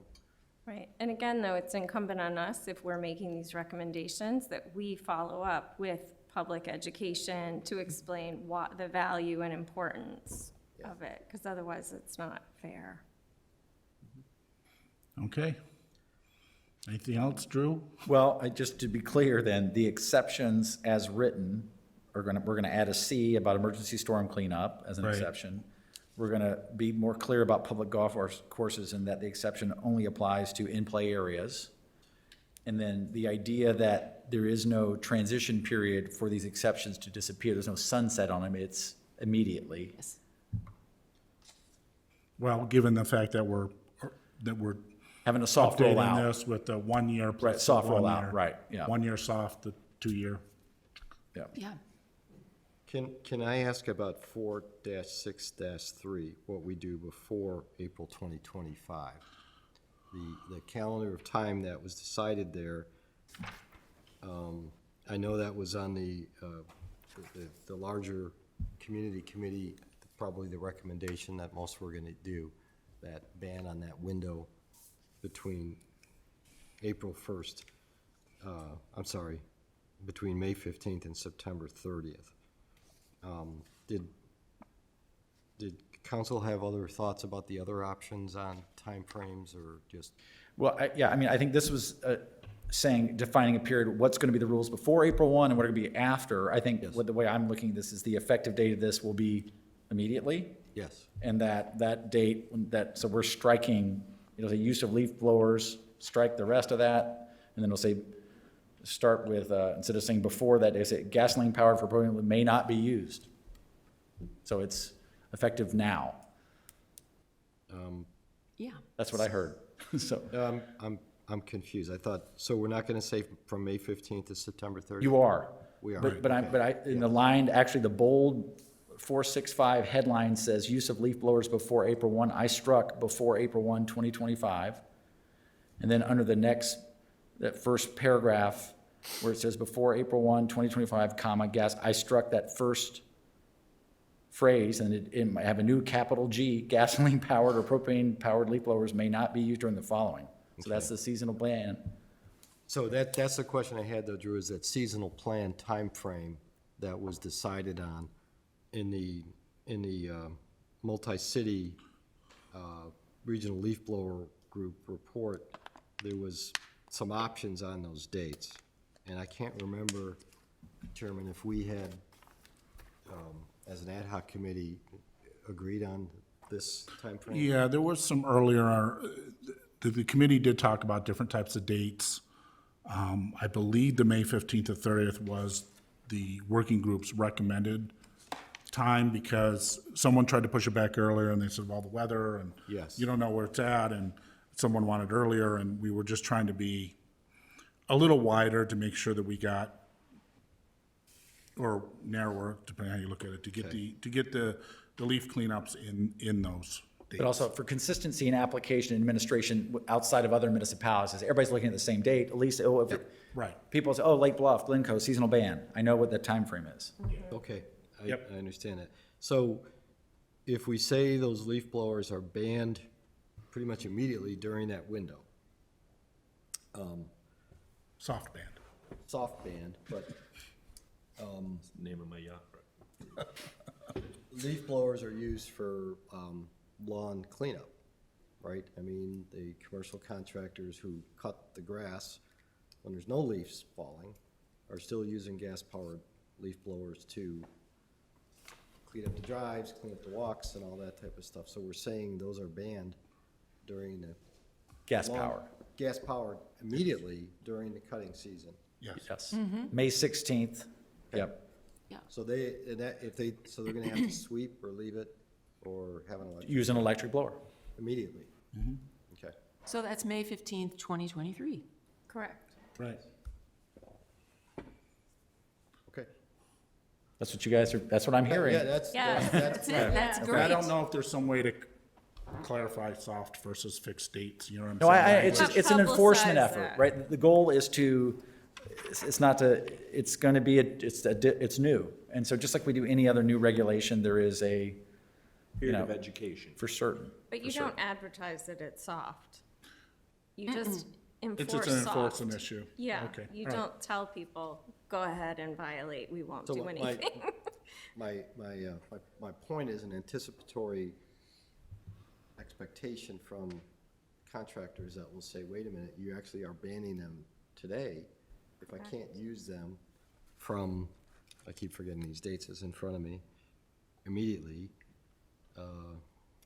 Right, and again, though, it's incumbent on us, if we're making these recommendations, that we follow up with public education to explain what the value and importance of it, because otherwise it's not fair. Okay. Anything else, Drew? Well, just to be clear then, the exceptions as written we're gonna add a C about emergency storm cleanup as an Right. exception. We're gonna be more clear about public golf courses and that the exception only applies to in-play areas. And then the idea that there is no transition period for these exceptions to disappear, there's no sunset on them, it's immediately. Yes. Well, given the fact that we're Having a soft updating rollout. this with the 1 year Right, plus soft 1 rollout, year. right, yeah. 1 year soft, the 2 year. Yeah. Can I ask about 4-6-3, what we do before April 2025? The calendar of time that was decided there, I know that was on the larger community committee, probably the recommendation that most were gonna do, that ban on that window between April 1st, between May 15th and September 30th. Did council have other thoughts about the other options on timeframes or just? Well, yeah, I mean, I think this was saying, defining a period, what's going to be the rules before April 1 and what are going to be after. I think what the way I'm looking at this is the effective date of this will be immediately. Yes. And that date, so we're striking, the use of leaf blowers, strike the rest of that, and then we'll say, start with, instead of saying before that, they say gasoline powered for propane may not be used. So it's effective now. Yeah. That's what I heard. So I'm confused. I thought, so we're not gonna say from May 15th to September 30th? you are. We are. But in the line, actually the bold 465 headline says use of leaf blowers before April 1. I struck before April 1, 2025. And then under the next, that first paragraph where it says before April 1, 2025, comma, gas, I struck that first phrase, and it might have a new capital G, gasoline powered or propane powered leaf blowers may not be used during the following. So that's the seasonal ban. So that's the question I had though, Drew, is that seasonal plan timeframe that was decided on in the multi-city regional leaf blower group report. There was some options on those dates. And I can't remember, Chairman, if we had, as an ad hoc committee, agreed on this timeframe? Yeah, there was some earlier, the committee did talk about different types of dates. I believe the May 15th to 30th was the working group's recommended time because someone tried to push it back earlier and they said, well, the weather and Yes. you don't know where it's at, and someone wanted earlier, and we were just trying to be a little wider to make sure that we got, or narrower, depending on how you look at it, to get the leaf cleanups in those dates. But also for consistency in application and administration outside of other municipalities, as everybody's looking at the same date, at least, Right. people say, oh, Lake Bluff, Glencoe, seasonal ban. I know what the time frame is. Okay, Yep. I understand that. So if we say those leaf blowers are banned pretty much immediately during that window, Soft band. soft banned, but Name of my yacht. leaf blowers are used for lawn cleanup, right? I mean, the commercial contractors who cut the grass when there's no leaves falling are still using gas-powered leaf blowers to clean up the drives, clean up the walks, and all that type of stuff. So we're saying those are banned during the Gas lawn- power. Gas-powered immediately during the cutting season. Yes. Yes. May 16th. Yep. So so they're gonna have to sweep or leave it or have an electric Use an electric blower. immediately? Okay. So that's May 15th, 2023. Correct. Right. Okay. That's what you guys are, that's what I'm hearing. Yeah, that's, Yeah. that's, That's it, that's I great. don't know if there's some way to clarify soft versus fixed dates, you know what I'm No, saying? it's an enforcement Publicize effort, that. right? The goal is to, it's not to, it's going to be, it's new. And so just like we do any other new regulation, there is a, Period of education. for certain. But you don't advertise that it's soft. You just It's enforce an soft. enforcement issue. Yeah, Okay. you all right. don't tell people, go ahead and violate, we won't So do my- anything. my point is an anticipatory expectation from contractors that will say, wait a minute, you actually are banning them today. If I can't use them from, I keep forgetting these dates, it's in front of me, immediately.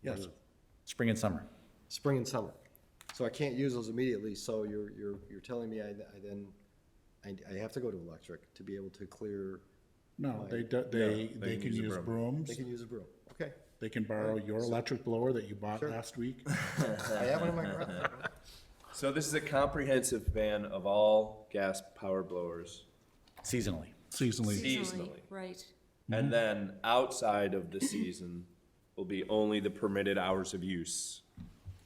Yes. Spring and summer. Spring and summer. So I can't use those immediately, so you're telling me I have to go to electric to be able to clear, No, they they can can use a use broom. brooms. they can use a broom. Okay. They can borrow your electric blower that you bought last week. I have one in my garage. So this is a comprehensive ban of all gas-powered blowers Seasonally. Seasonally. seasonally. Right. And then outside of the season will be only the permitted hours of use.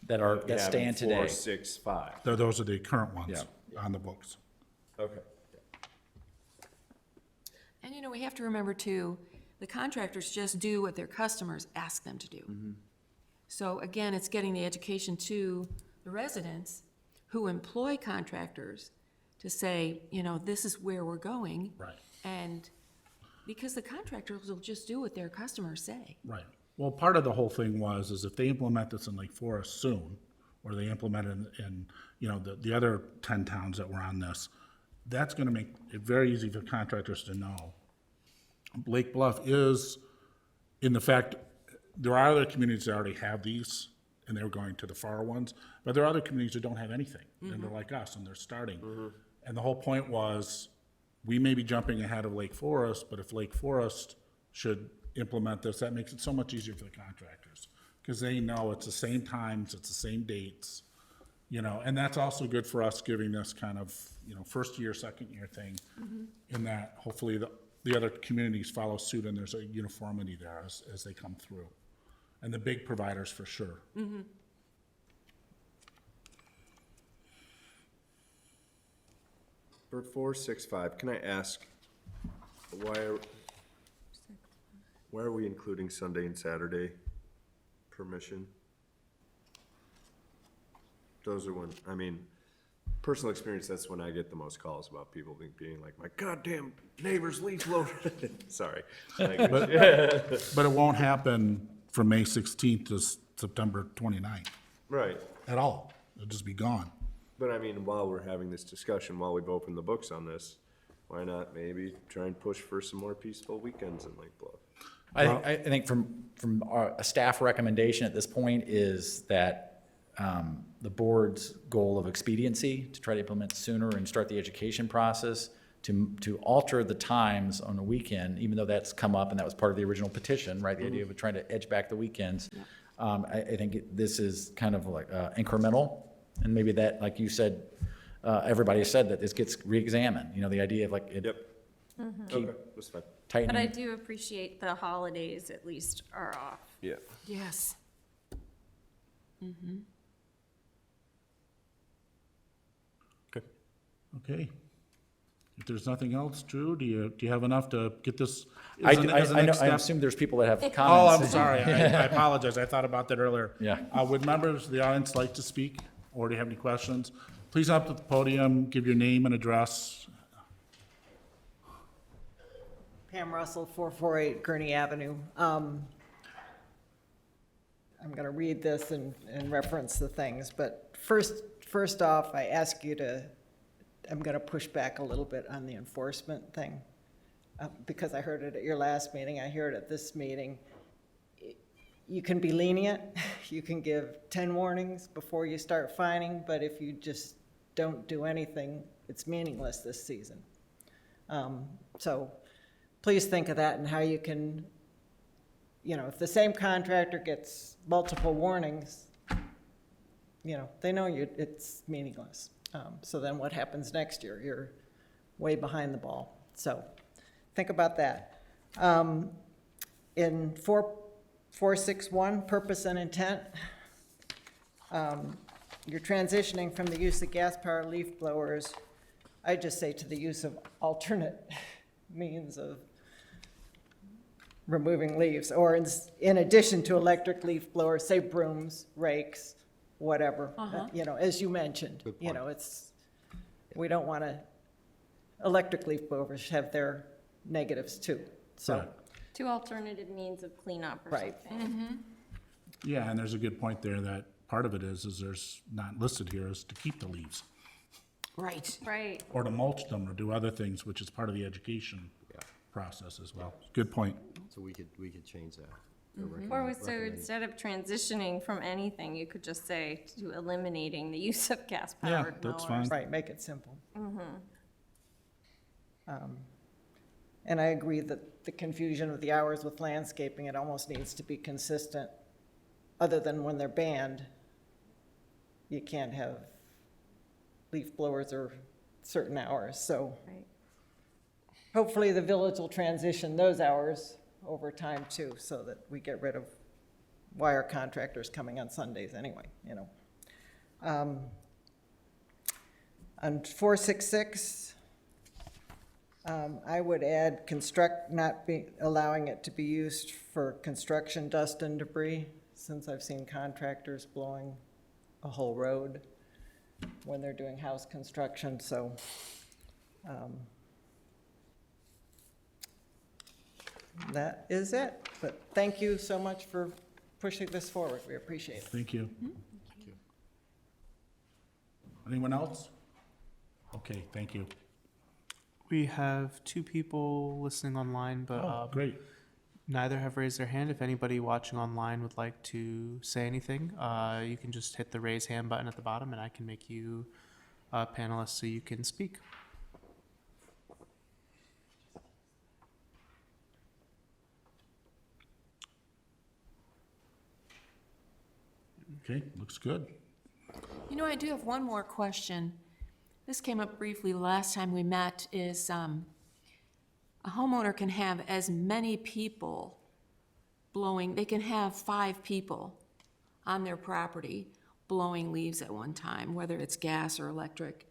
That are, We that have stand in today. 4, 6, 5. Those are the current ones on the books. Okay. And you know, we have to remember too, the contractors just do what their customers ask them to do. So again, it's getting the education to the residents who employ contractors to say, you know, this is where we're going. Right. And because the contractors will just do what their customers say. Right. Well, part of the whole thing is if they implement this in Lake Forest soon, or they implement it in, the other 10 towns that were on this, that's gonna make it very easy for contractors to know. Lake Bluff is, in the fact, there are other communities that already have these, and they're going to the far ones, but there are other communities that don't have anything, and they're like us, and they're starting. And the whole point was, we may be jumping ahead of Lake Forest, but if Lake Forest should implement this, that makes it so much easier for the contractors, because they know it's the same times, it's the same dates, and that's also good for us giving this kind of, first year, second year thing, in that hopefully the other communities follow suit and there's a uniformity there as they come through. And the big providers for sure. For 465, can I ask, why are we including Sunday and Saturday permission? Those are when, personal experience, that's when I get the most calls about people being like, my goddamn neighbor's leaf blower. Sorry. But it won't happen from May 16th to September 29th Right. at all. It'll just be gone. But while we're having this discussion, while we've opened the books on this, why not maybe try and push for some more peaceful weekends in Lake Bluff? I think from a staff recommendation at this point is that the board's goal of expediency, to try to implement sooner and start the education process, to alter the times on the weekend, even though that's come up and that was part of the original petition, right? The idea of trying to edge back the weekends. I think this is kind of like incremental, and maybe that, like you said, everybody has said that this gets re-examined. The idea of like Yep. keep Okay, that's fine. But I tightening. do appreciate the holidays at least are off. Yeah. Yes. Okay. If there's nothing else, Drew, do you have enough to get this? I as a next know, I step? assume there's people that have Oh, comments. I'm sorry. I apologize. I thought about that earlier. Yeah. Would members of the audience like to speak, or do you have any questions? Please come up to the podium, give your name and address. Pam Russell, 448 Gurney Avenue. I'm going to read this and reference the things, but first off, I ask you to, I'm going to push back a little bit on the enforcement thing, because I heard it at your last meeting, I hear it at this meeting. You can be lenient, you can give 10 warnings before you start fining, but if you just don't do anything, it's meaningless this season. So please think of that and how you can, if the same contractor gets multiple warnings, they know it's meaningless. So then what happens next year? You're way behind the ball. So think about that. In 461, purpose and intent, you're transitioning from the use of gas-powered leaf blowers, I just say, to the use of alternate means of removing leaves, or in addition to electric leaf blowers, say brooms, rakes, whatever, as you mentioned. We don't want to, electric leaf blowers have their negatives too, so. Right. Two alternative means of cleanup or Right. something. Yeah, and there's a good point there that part of it is there's not listed here is to keep the leaves, Right. Right. or to mulch them, or do other things, which is part of the education process as well. Good point. So we could change that. So instead of transitioning from anything, you could just say to eliminating the use of gas-powered Yeah, mowers. that's fine. Right, make it simple. And I agree that the confusion of the hours with landscaping, it almost needs to be consistent. Other than when they're banned, you can't have leaf blowers or certain hours, so. Right. Hopefully the village will transition those hours over time too, so that we get rid of wire contractors coming on Sundays anyway, On 466, I would add allowing it to be used for construction dust and debris, since I've seen contractors blowing a whole road when they're doing house construction, so. that is it. But thank you so much for pushing this forward. We appreciate it. Thank you. Anyone else? Okay, thank you. We have two people listening online, but Oh, great. neither have raised their hand. If anybody watching online would like to say anything, you can just hit the raise hand button at the bottom and I can make you a panelist so you can speak. Okay, looks good. You know, I do have one more question. This came up briefly last time we met, is a homeowner can have as many people blowing, they can have 5 people on their property blowing leaves at one time, whether it's gas or electric.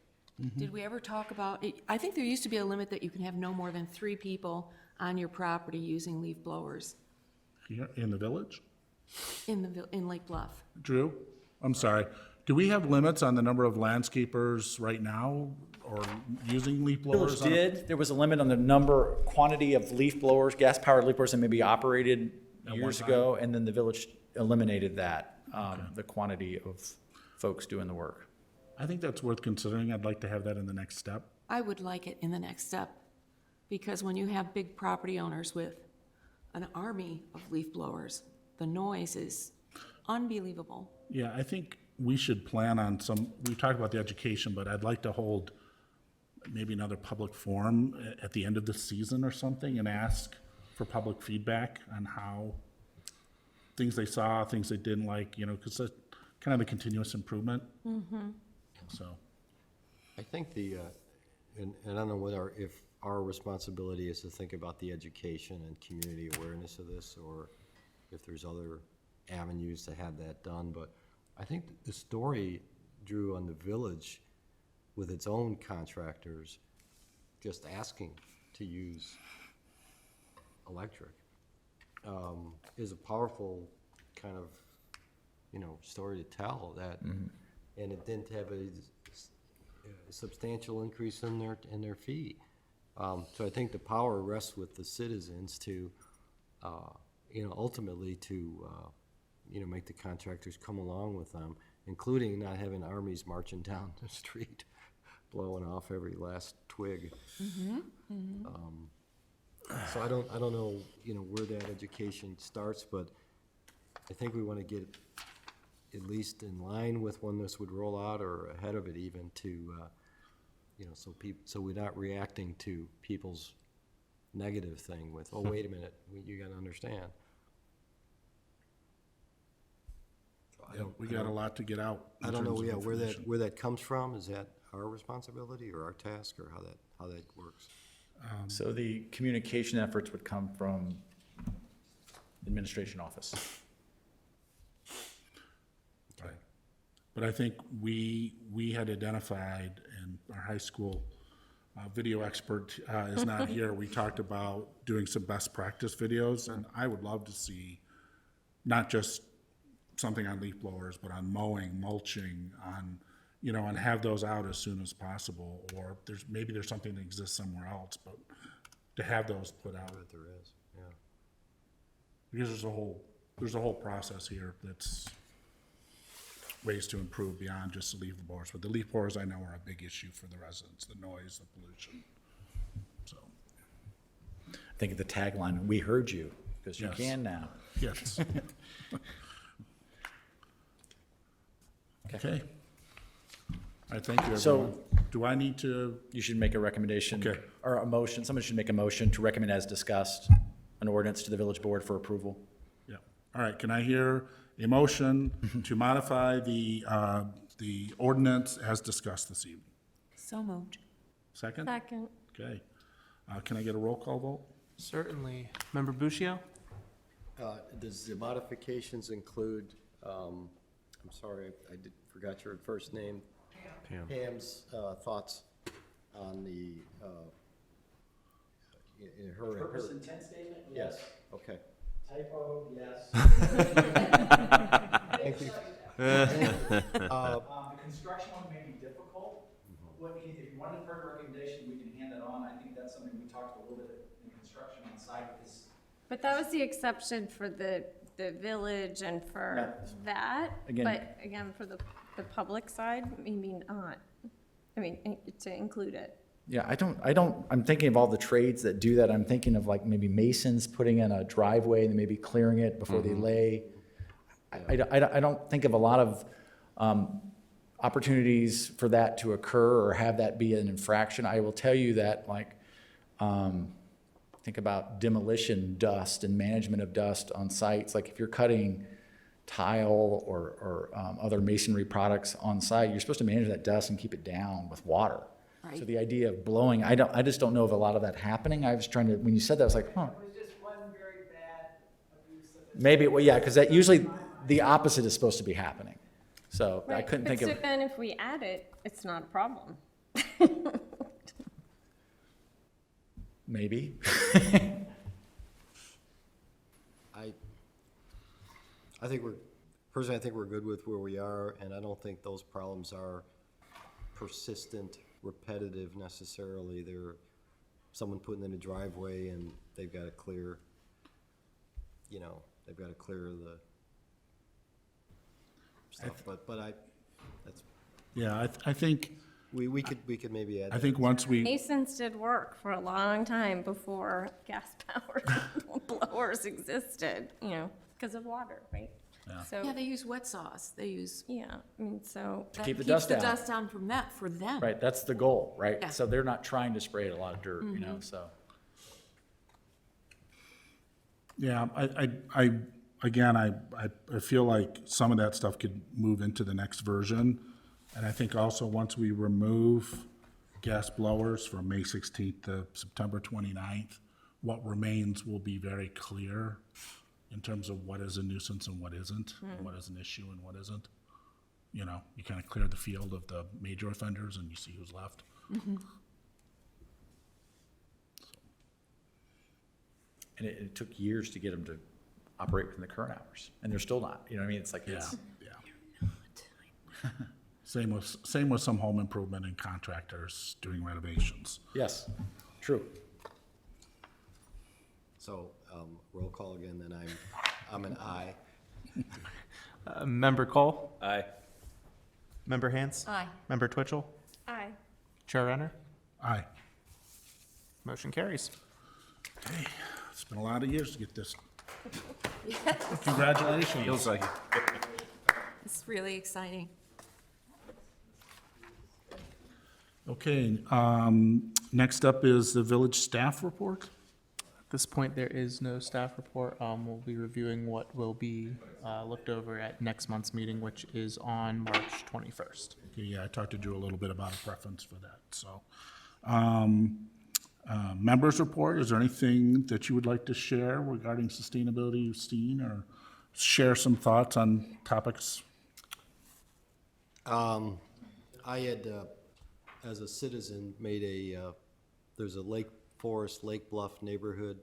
Did we ever talk about, I think there used to be a limit that you can have no more than 3 people on your property using leaf blowers Here in the village? in Lake Bluff. Drew, I'm sorry. Do we have limits on the number of landscapers right now or using leaf blowers? Village did, there was a limit on the quantity of leaf blowers, gas-powered leaf blowers that may be operated At one years time? ago, and then the village eliminated that, the quantity of folks doing the work. I think that's worth considering. I'd like to have that in the next step. I would like it in the next step, because when you have big property owners with an army of leaf blowers, the noise is unbelievable. Yeah, I think we should plan on we've talked about the education, but I'd like to hold maybe another public forum at the end of the season or something and ask for public feedback on how things they saw, things they didn't like, because it's kind of a continuous improvement. So, I think and I don't know whether if our responsibility is to think about the education and community awareness of this, or if there's other avenues to have that done, but I think the story, Drew, on the village with its own contractors just asking to use electric is a powerful kind of, story to tell that, and it didn't have a substantial increase in their fee. So I think the power rests with the citizens to, ultimately to, make the contractors come along with them, including not having armies marching down the street, blowing off every last twig. So I don't know, where that education starts, but I think we want to get at least in line with when this would roll out, or ahead of it even, to, so we're not reacting to people's negative thing with, oh, wait a minute, you got to understand. we got a lot to get out. in I don't know, terms of information. where that comes from. Is that our responsibility or our task, or how that works? So the communication efforts would come from administration office. Right. But I think we had identified, and our high school video expert is not here. We talked about doing some best practice videos, and I would love to see not just something on leaf blowers, but on mowing, mulching, on, and have those out as soon as possible. Or maybe there's something that exists somewhere else, but to have those put out. That there is, yeah. Because there's a whole process here that's ways to improve beyond just the leaf blowers. But the leaf blowers, I know, are a big issue for the residents, the noise, the pollution. So, I think of the tagline, "We heard you," because you Yes. can now. yes. Okay. All right, thank you, So- everyone. Do I need to, You should make a recommendation. Okay. Or a motion, somebody should make a motion to recommend as discussed an ordinance to the village board for approval. yeah. All right, can I hear a motion to modify the ordinance as discussed this evening? So moved. Second? Second. Okay. Can I get a roll call vote? Certainly. Member Bushio? Does the modifications include, I'm sorry, I forgot your first name. Pam's thoughts on the, in her. Purpose intent statement? Yes, okay. Typo, yes. Thank you. The construction one may be difficult. If you wanted a further recommendation, we can hand that on. I think that's something we talked a little bit in construction on site, is But that was the exception for the village and for that. Again- But again, for the public side, maybe not. I mean, to include it. Yeah, I'm thinking of all the trades that do that. I'm thinking of like maybe masons putting in a driveway and maybe clearing it before they lay. I don't think of a lot of opportunities for that to occur or have that be an infraction. I will tell you that, like, think about demolition dust and management of dust on sites. Like if you're cutting tile or other masonry products on site, you're supposed to manage that dust and keep it down with water. So Right. the idea of blowing, I just don't know of a lot of that happening. I was trying to, when you said that, I was like, huh. It was just one very bad abuse of it. Maybe, well, yeah, because that usually the opposite is supposed to be happening. So I Right, couldn't but think of. So then if we add it, it's not a problem. Maybe. I think personally, I think we're good with where we are, and I don't think those problems are persistent, repetitive necessarily. They're someone putting in a driveway and they've got to clear, they've got to clear the stuff, Yeah, I think, we could maybe add I that. think once we, Masons did work for a long time before gas-powered blowers existed, because of water, right? Yeah, So, they use wet saws. They use, yeah, I mean, so, that keep the keeps dust the down. dust down from that, for them. Right, that's the goal, right? Yeah. So they're not trying to spray a lot of dirt, so. yeah, I feel like some of that stuff could move into the next version. And I think also once we remove gas blowers from May 16th to September 29th, what remains will be very clear in terms of what is a nuisance and what isn't, and what is an issue and what isn't. You kind of clear the field of the major offenders and you see who's left. And it took years to get them to operate within the current hours, and they're still not, you know what I mean? It's like, Yeah, it's, yeah. Same with some home improvement and contractors doing renovations. yes, true. So, roll call again, then I'm an aye. Member Cole? Aye. Member Hans? Aye. Member Twitchell? aye. Chair Renner? Aye. Motion carries. It's been a lot of years to get this. Congratulations. Feels like it. It's really exciting. Okay, next up is the village staff report. At this point, there is no staff report. We'll be reviewing what will be looked over at next month's meeting, which is on March 21st. Okay, yeah, I talked to Drew a little bit about a preference for that, so. Members report, is there anything that you would like to share regarding sustainability you've seen, or share some thoughts on topics? I had, as a citizen, made there's a Lake Forest, Lake Bluff neighborhood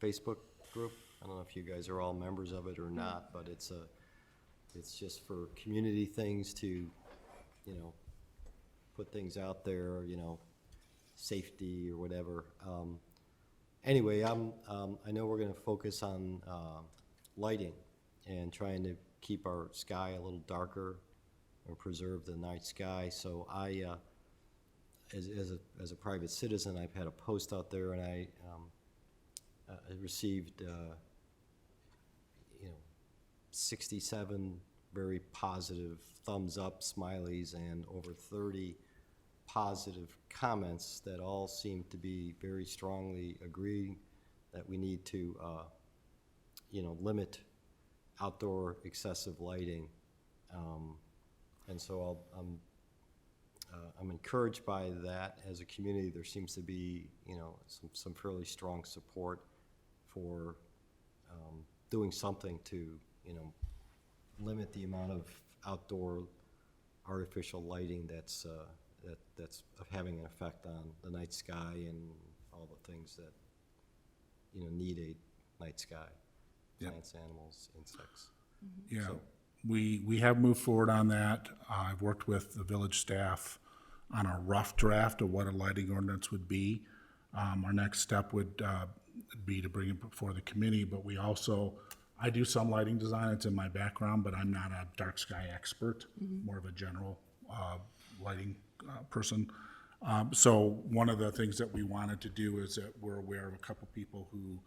Facebook group. I don't know if you guys are all members of it or not, but it's just for community things to, put things out there, safety or whatever. Anyway, I know we're gonna focus on lighting and trying to keep our sky a little darker or preserve the night sky. So I, as a private citizen, I've had a post out there, and I received 67 very positive thumbs up, smileys, and over 30 positive comments that all seem to be very strongly agreeing that we need to limit outdoor excessive lighting. And so I'm encouraged by that. As a community, there seems to be, some fairly strong support for doing something to, limit the amount of outdoor artificial lighting that's having an effect on the night sky and all the things that, need a night sky. Yep. Plants, animals, insects. Yeah, So- we have moved forward on that. I've worked with the village staff on a rough draft of what a lighting ordinance would be. Our next step would be to bring it before the committee, but we also, I do some lighting design, it's in my background, but I'm not a dark sky expert, more of a general lighting person. So one of the things that we wanted to do is that we're aware of a couple people who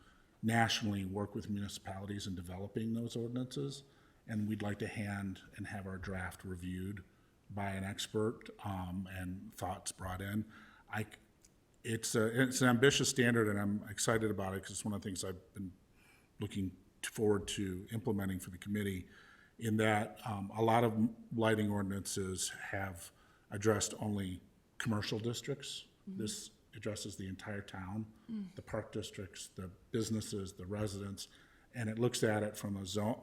nationally work with municipalities in developing those ordinances, and we'd like to hand and have our draft reviewed by an expert and thoughts brought in. It's an ambitious standard, and I'm excited about it because it's one of the things I've been looking forward to implementing for the committee, in that a lot of lighting ordinances have addressed only commercial districts. This addresses the entire town, the park districts, the businesses, the residents, and it looks at it from a zone.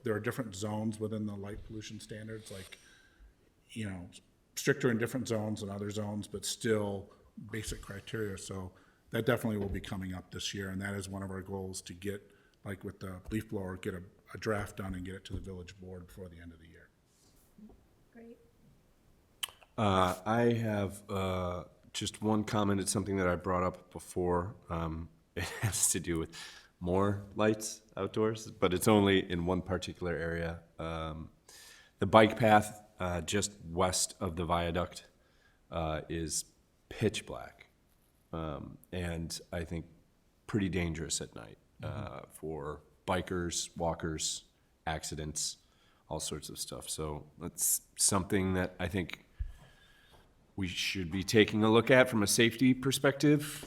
There are different zones within the light pollution standards, like, you know, stricter in different zones than other zones, but still basic criteria. So that definitely will be coming up this year, and that is one of our goals, to get, like with the leaf blower, get a draft done and get it to the village board before the end of the year. Great. I have just one comment. It's something that I brought up before. It has to do with more lights outdoors, but it's only in one particular area. The bike path just west of the viaduct is pitch black, and I think pretty dangerous at night for bikers, walkers, accidents, all sorts of stuff. So that's something that I think we should be taking a look at from a safety perspective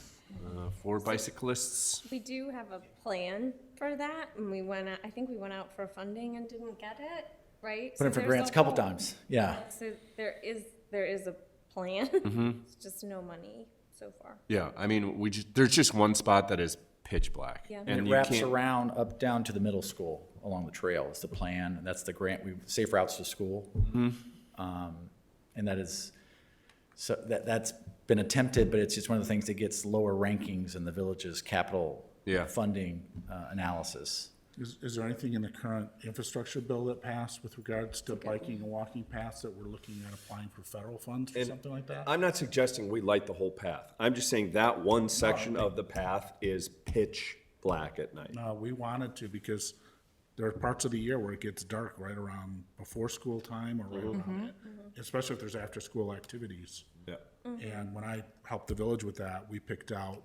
for bicyclists. We do have a plan for that, and I think we went out for funding and didn't get it, right? Put in for grants a couple times, yeah. So there is a plan, it's just no money so far. Yeah, I mean, there's just one spot that is pitch black. Yeah. And it you wraps can't- around up down to the middle school along the trail. It's the plan, and that's the grant, Safe Routes to School. And that is, so that's been attempted, but it's just one of the things that gets lower rankings in the village's capital Yeah. funding analysis. Is there anything in the current infrastructure bill that passed with regards to biking and walking paths that we're looking at applying for federal funds for something like that? I'm not suggesting we light the whole path. I'm just saying that one section of the path is pitch black at night. No, we wanted to, because there are parts of the year where it gets dark right around before school time or right around it, especially if there's after-school activities. Yeah. And when I helped the village with that, we picked out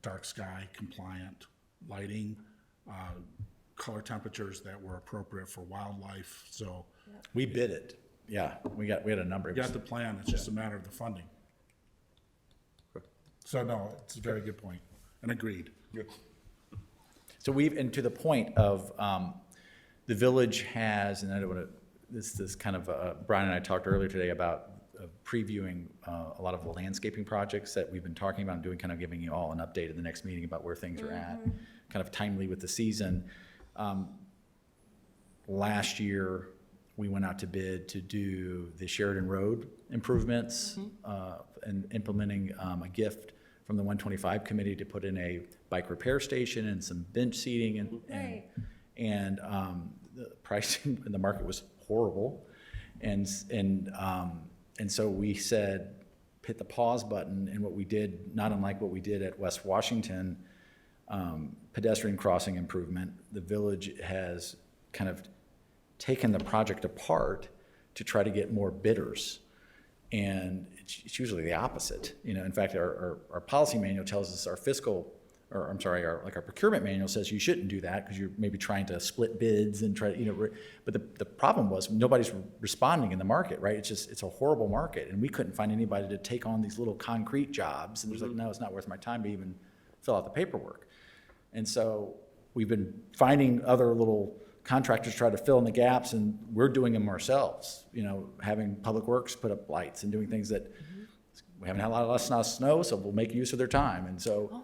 dark sky compliant lighting, color temperatures that were appropriate for wildlife. So We bid it, yeah, we had a number. we got the plan, it's just a matter of the funding. So no, it's a very good point, and agreed. So and to the point of, the village has, and I don't want to, this kind of, Brian and I talked earlier today about previewing a lot of the landscaping projects that we've been talking about and doing, kind of giving you all an update at the next meeting about where things are at, kind of timely with the season. Last year, we went out to bid to do the Sheridan Road improvements and implementing a gift from the 125 committee to put in a bike repair station and some bench seating and the pricing in the market was horrible. And so we said, hit the pause button, and what we did, not unlike what we did at West Washington, pedestrian crossing improvement, the village has kind of taken the project apart to try to get more bidders. And it's usually the opposite. You know, in fact, our policy manual tells us our our procurement manual says you shouldn't do that because you're maybe trying to split bids and try to, but the problem was nobody's responding in the market, right? It's a horrible market, and we couldn't find anybody to take on these little concrete jobs. And it was like, no, it's not worth my time to even fill out the paperwork. And so we've been finding other little contractors try to fill in the gaps, and we're doing them ourselves, having Public Works put up lights and doing things that we haven't had a lot of snow, so we'll make use of their time. And so,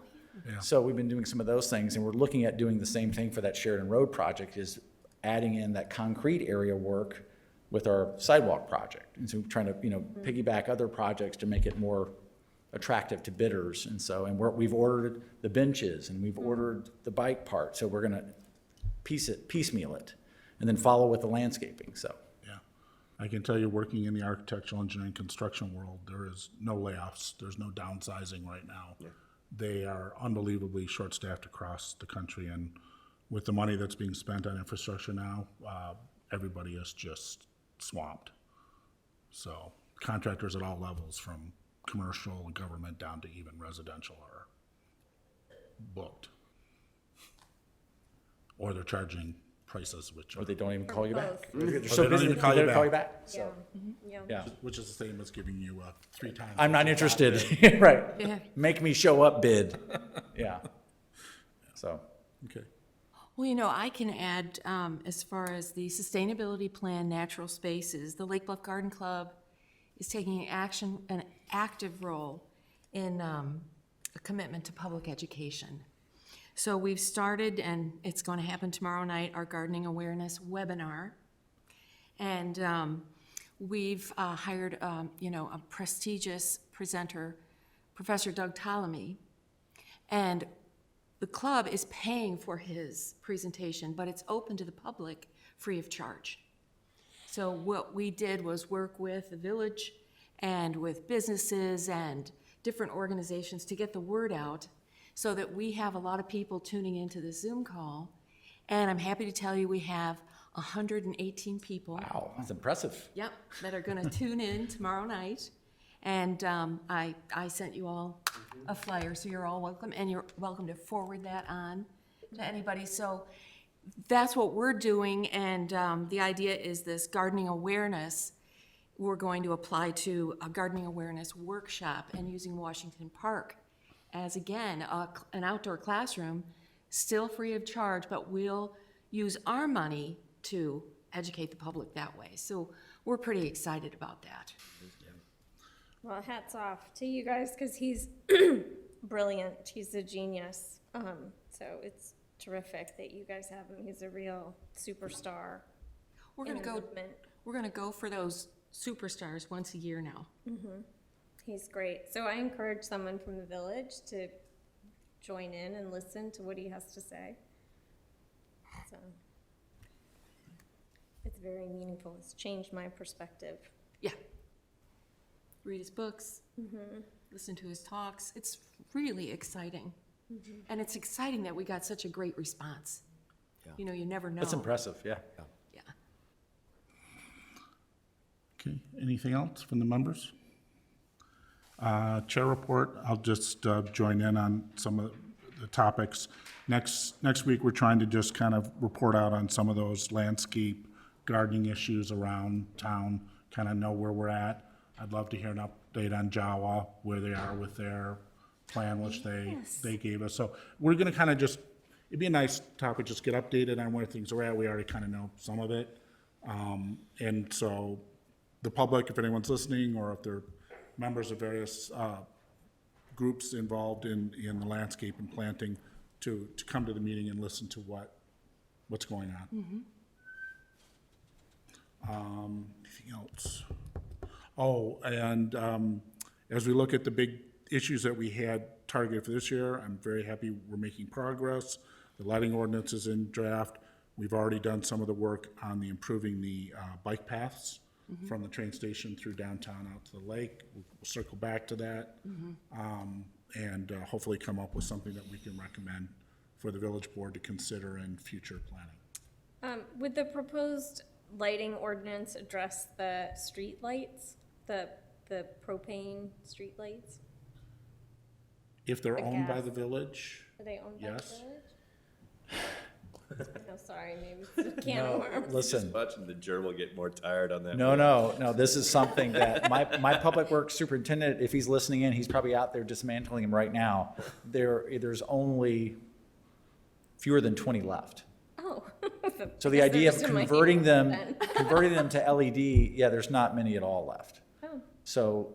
so we've been doing some of those things, and we're looking at doing the same thing for that Sheridan Road project, is adding in that concrete area work with our sidewalk project. And so we're trying to, piggyback other projects to make it more attractive to bidders. And so, we've ordered the benches and we've ordered the bike part. So we're gonna piecemeal it, and then follow with the landscaping, so. Yeah, I can tell you, working in the architectural engineering construction world, there is no layoffs, there's no downsizing right now. they are unbelievably short-staffed across the country, and with the money that's being spent on infrastructure now, everybody is just swamped. So contractors at all levels, from commercial and government down to even residential, are booked. Or they're charging prices which are, Or they don't even call you back. Both. They're Or so they don't busy, even they call you don't call you back. back, so, Yeah. yeah. which is the same as giving you 3 times. I'm not what you thought interested, bid. right. Yeah. Make me show up bid, yeah. So, Okay. Well, you know, I can add, as far as the sustainability plan, natural spaces, the Lake Bluff Garden Club is taking an active role in a commitment to public education. So we've started, and it's going to happen tomorrow night, our gardening awareness webinar. And we've hired, a prestigious presenter, Professor Doug Ptolemy. And the club is paying for his presentation, but it's open to the public free of charge. So what we did was work with the village and with businesses and different organizations to get the word out so that we have a lot of people tuning into the Zoom call. And I'm happy to tell you we have 118 people. wow, that's impressive. Yep, that are gonna tune in tomorrow night. And I sent you all a flyer, so you're all welcome, and you're welcome to forward that on to anybody. So that's what we're doing, and the idea is this gardening awareness. We're going to apply to a gardening awareness workshop and using Washington Park as, again, an outdoor classroom, still free of charge, but we'll use our money to educate the public that way. So we're pretty excited about that. Well, hats off to you guys, because he's brilliant. He's a genius. So it's terrific that you guys have him. He's a real superstar. We're in gonna the go. movement. We're gonna go for those superstars once a year now. He's great. So I encourage someone from the village to join in and listen to what he has to say. So it's very meaningful. It's changed my perspective. Yeah. Read his books, listen to his talks. It's really exciting. And it's exciting that we got such a great response. You know, you never know. That's impressive, yeah. Yeah. Okay, anything else from the members? Chair report, I'll just join in on some of the topics. Next week, we're trying to just kind of report out on some of those landscape gardening issues around town, kind of know where we're at. I'd love to hear an update on Jawa, where they are with their plan, which they gave us. So we're gonna kind of just, it'd be a nice topic, just get updated on where things are at. We already kind of know some of it. And so the public, if anyone's listening, or if they're members of various groups involved in the landscape and planting, to come to the meeting and listen to what's going on. Anything else? Oh, and as we look at the big issues that we had targeted for this year, I'm very happy we're making progress. The lighting ordinance is in draft. We've already done some of the work on the improving the bike paths from the train station through downtown out to the lake. We'll circle back to that, and hopefully come up with something that we can recommend for the village board to consider in future planning. Would the proposed lighting ordinance address the street lights, the propane street lights? If they're The owned by gas. the village, Are they owned by the Yes. village? No, sorry, maybe it's a can of worms. Listen, Much, and the germ will get more tired on that. no, this is something that my public works superintendent, if he's listening in, he's probably out there dismantling them right now. There's only fewer than 20 left. Oh. So the Guess they're idea of just in my converting them, neighborhood then. converting them to LED, yeah, there's not many at all left. Oh. So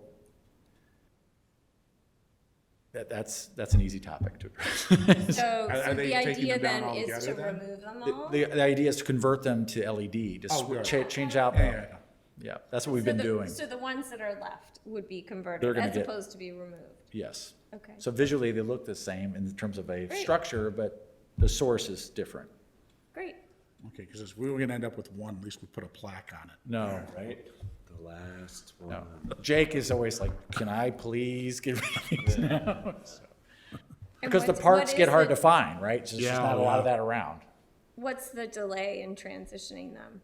that's an easy topic to address. So Are they the taking idea them down then is to altogether then? remove them all? The idea is to convert them to LED, to Oh, good. change out, Yeah. yeah, that's what we've So been the- doing, So the ones that are left would be They're converted gonna as get- opposed to be removed? yes. Okay. So visually, they look the same in terms of a Great. structure, but the source is different. Great. okay, because if we were gonna end up with one, at least we put a plaque on it. No, Right? The last one. no. Jake is always like, can I please get rid of these now? So, Because the what's- parks what get is hard the- to find, right? So there's just Yeah, not a lot of yeah. that around. What's the delay in transitioning them?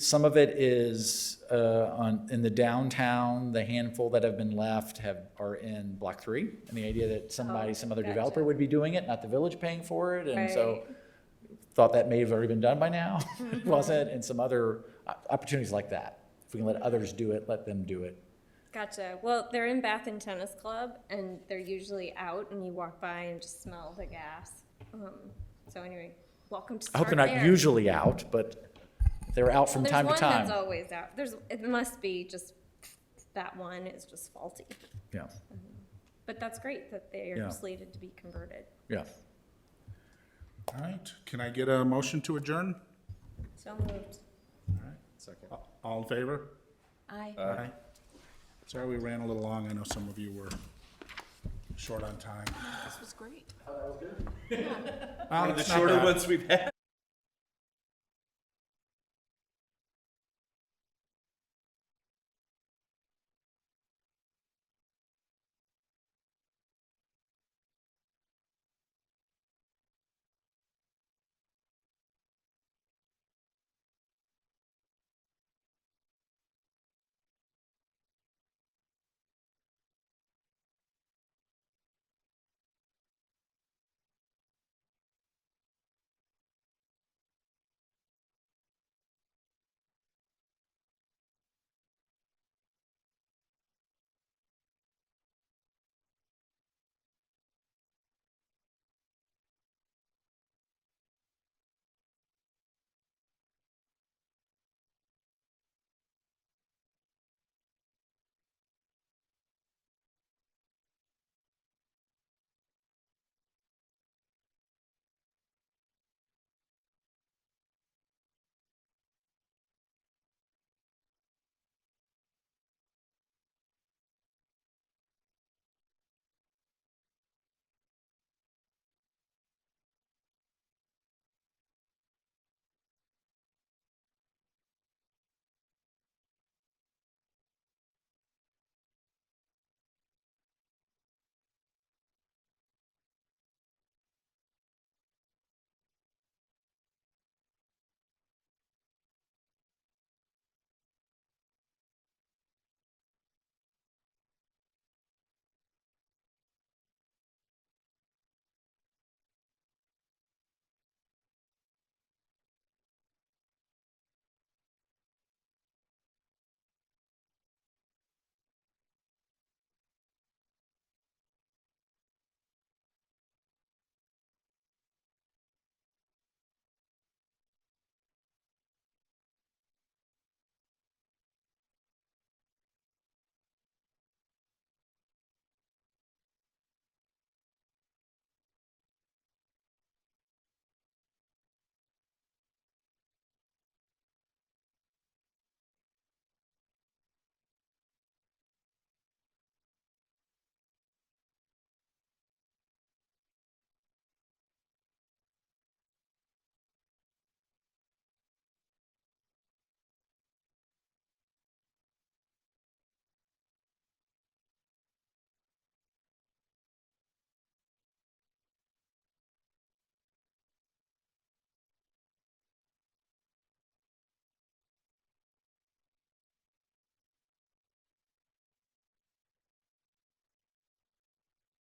Some of it is in the downtown, the handful that have been left are in Block 3. And the idea that some other developer gotcha. would be doing it, not the village paying for it. And so Right. thought that may have already been done by now, wasn't? And some other opportunities like that. If we can let others do it, let them do it. Gotcha. Well, they're in Bath and Tennis Club, and they're usually out, and you walk by and just smell the gas. So anyway, welcome to I hope start they're not there. usually out, but they're out from time to There's one time. that's always out. It must be just, that one is just faulty. Yeah, But that's great that they Yeah. are slated to be converted. yeah. All right, can I get a motion to adjourn? So moved. Second. All in favor? Aye. Aye. Sorry we ran a little long. I know some of you were short on time. This was great. One The shorter ones we've had.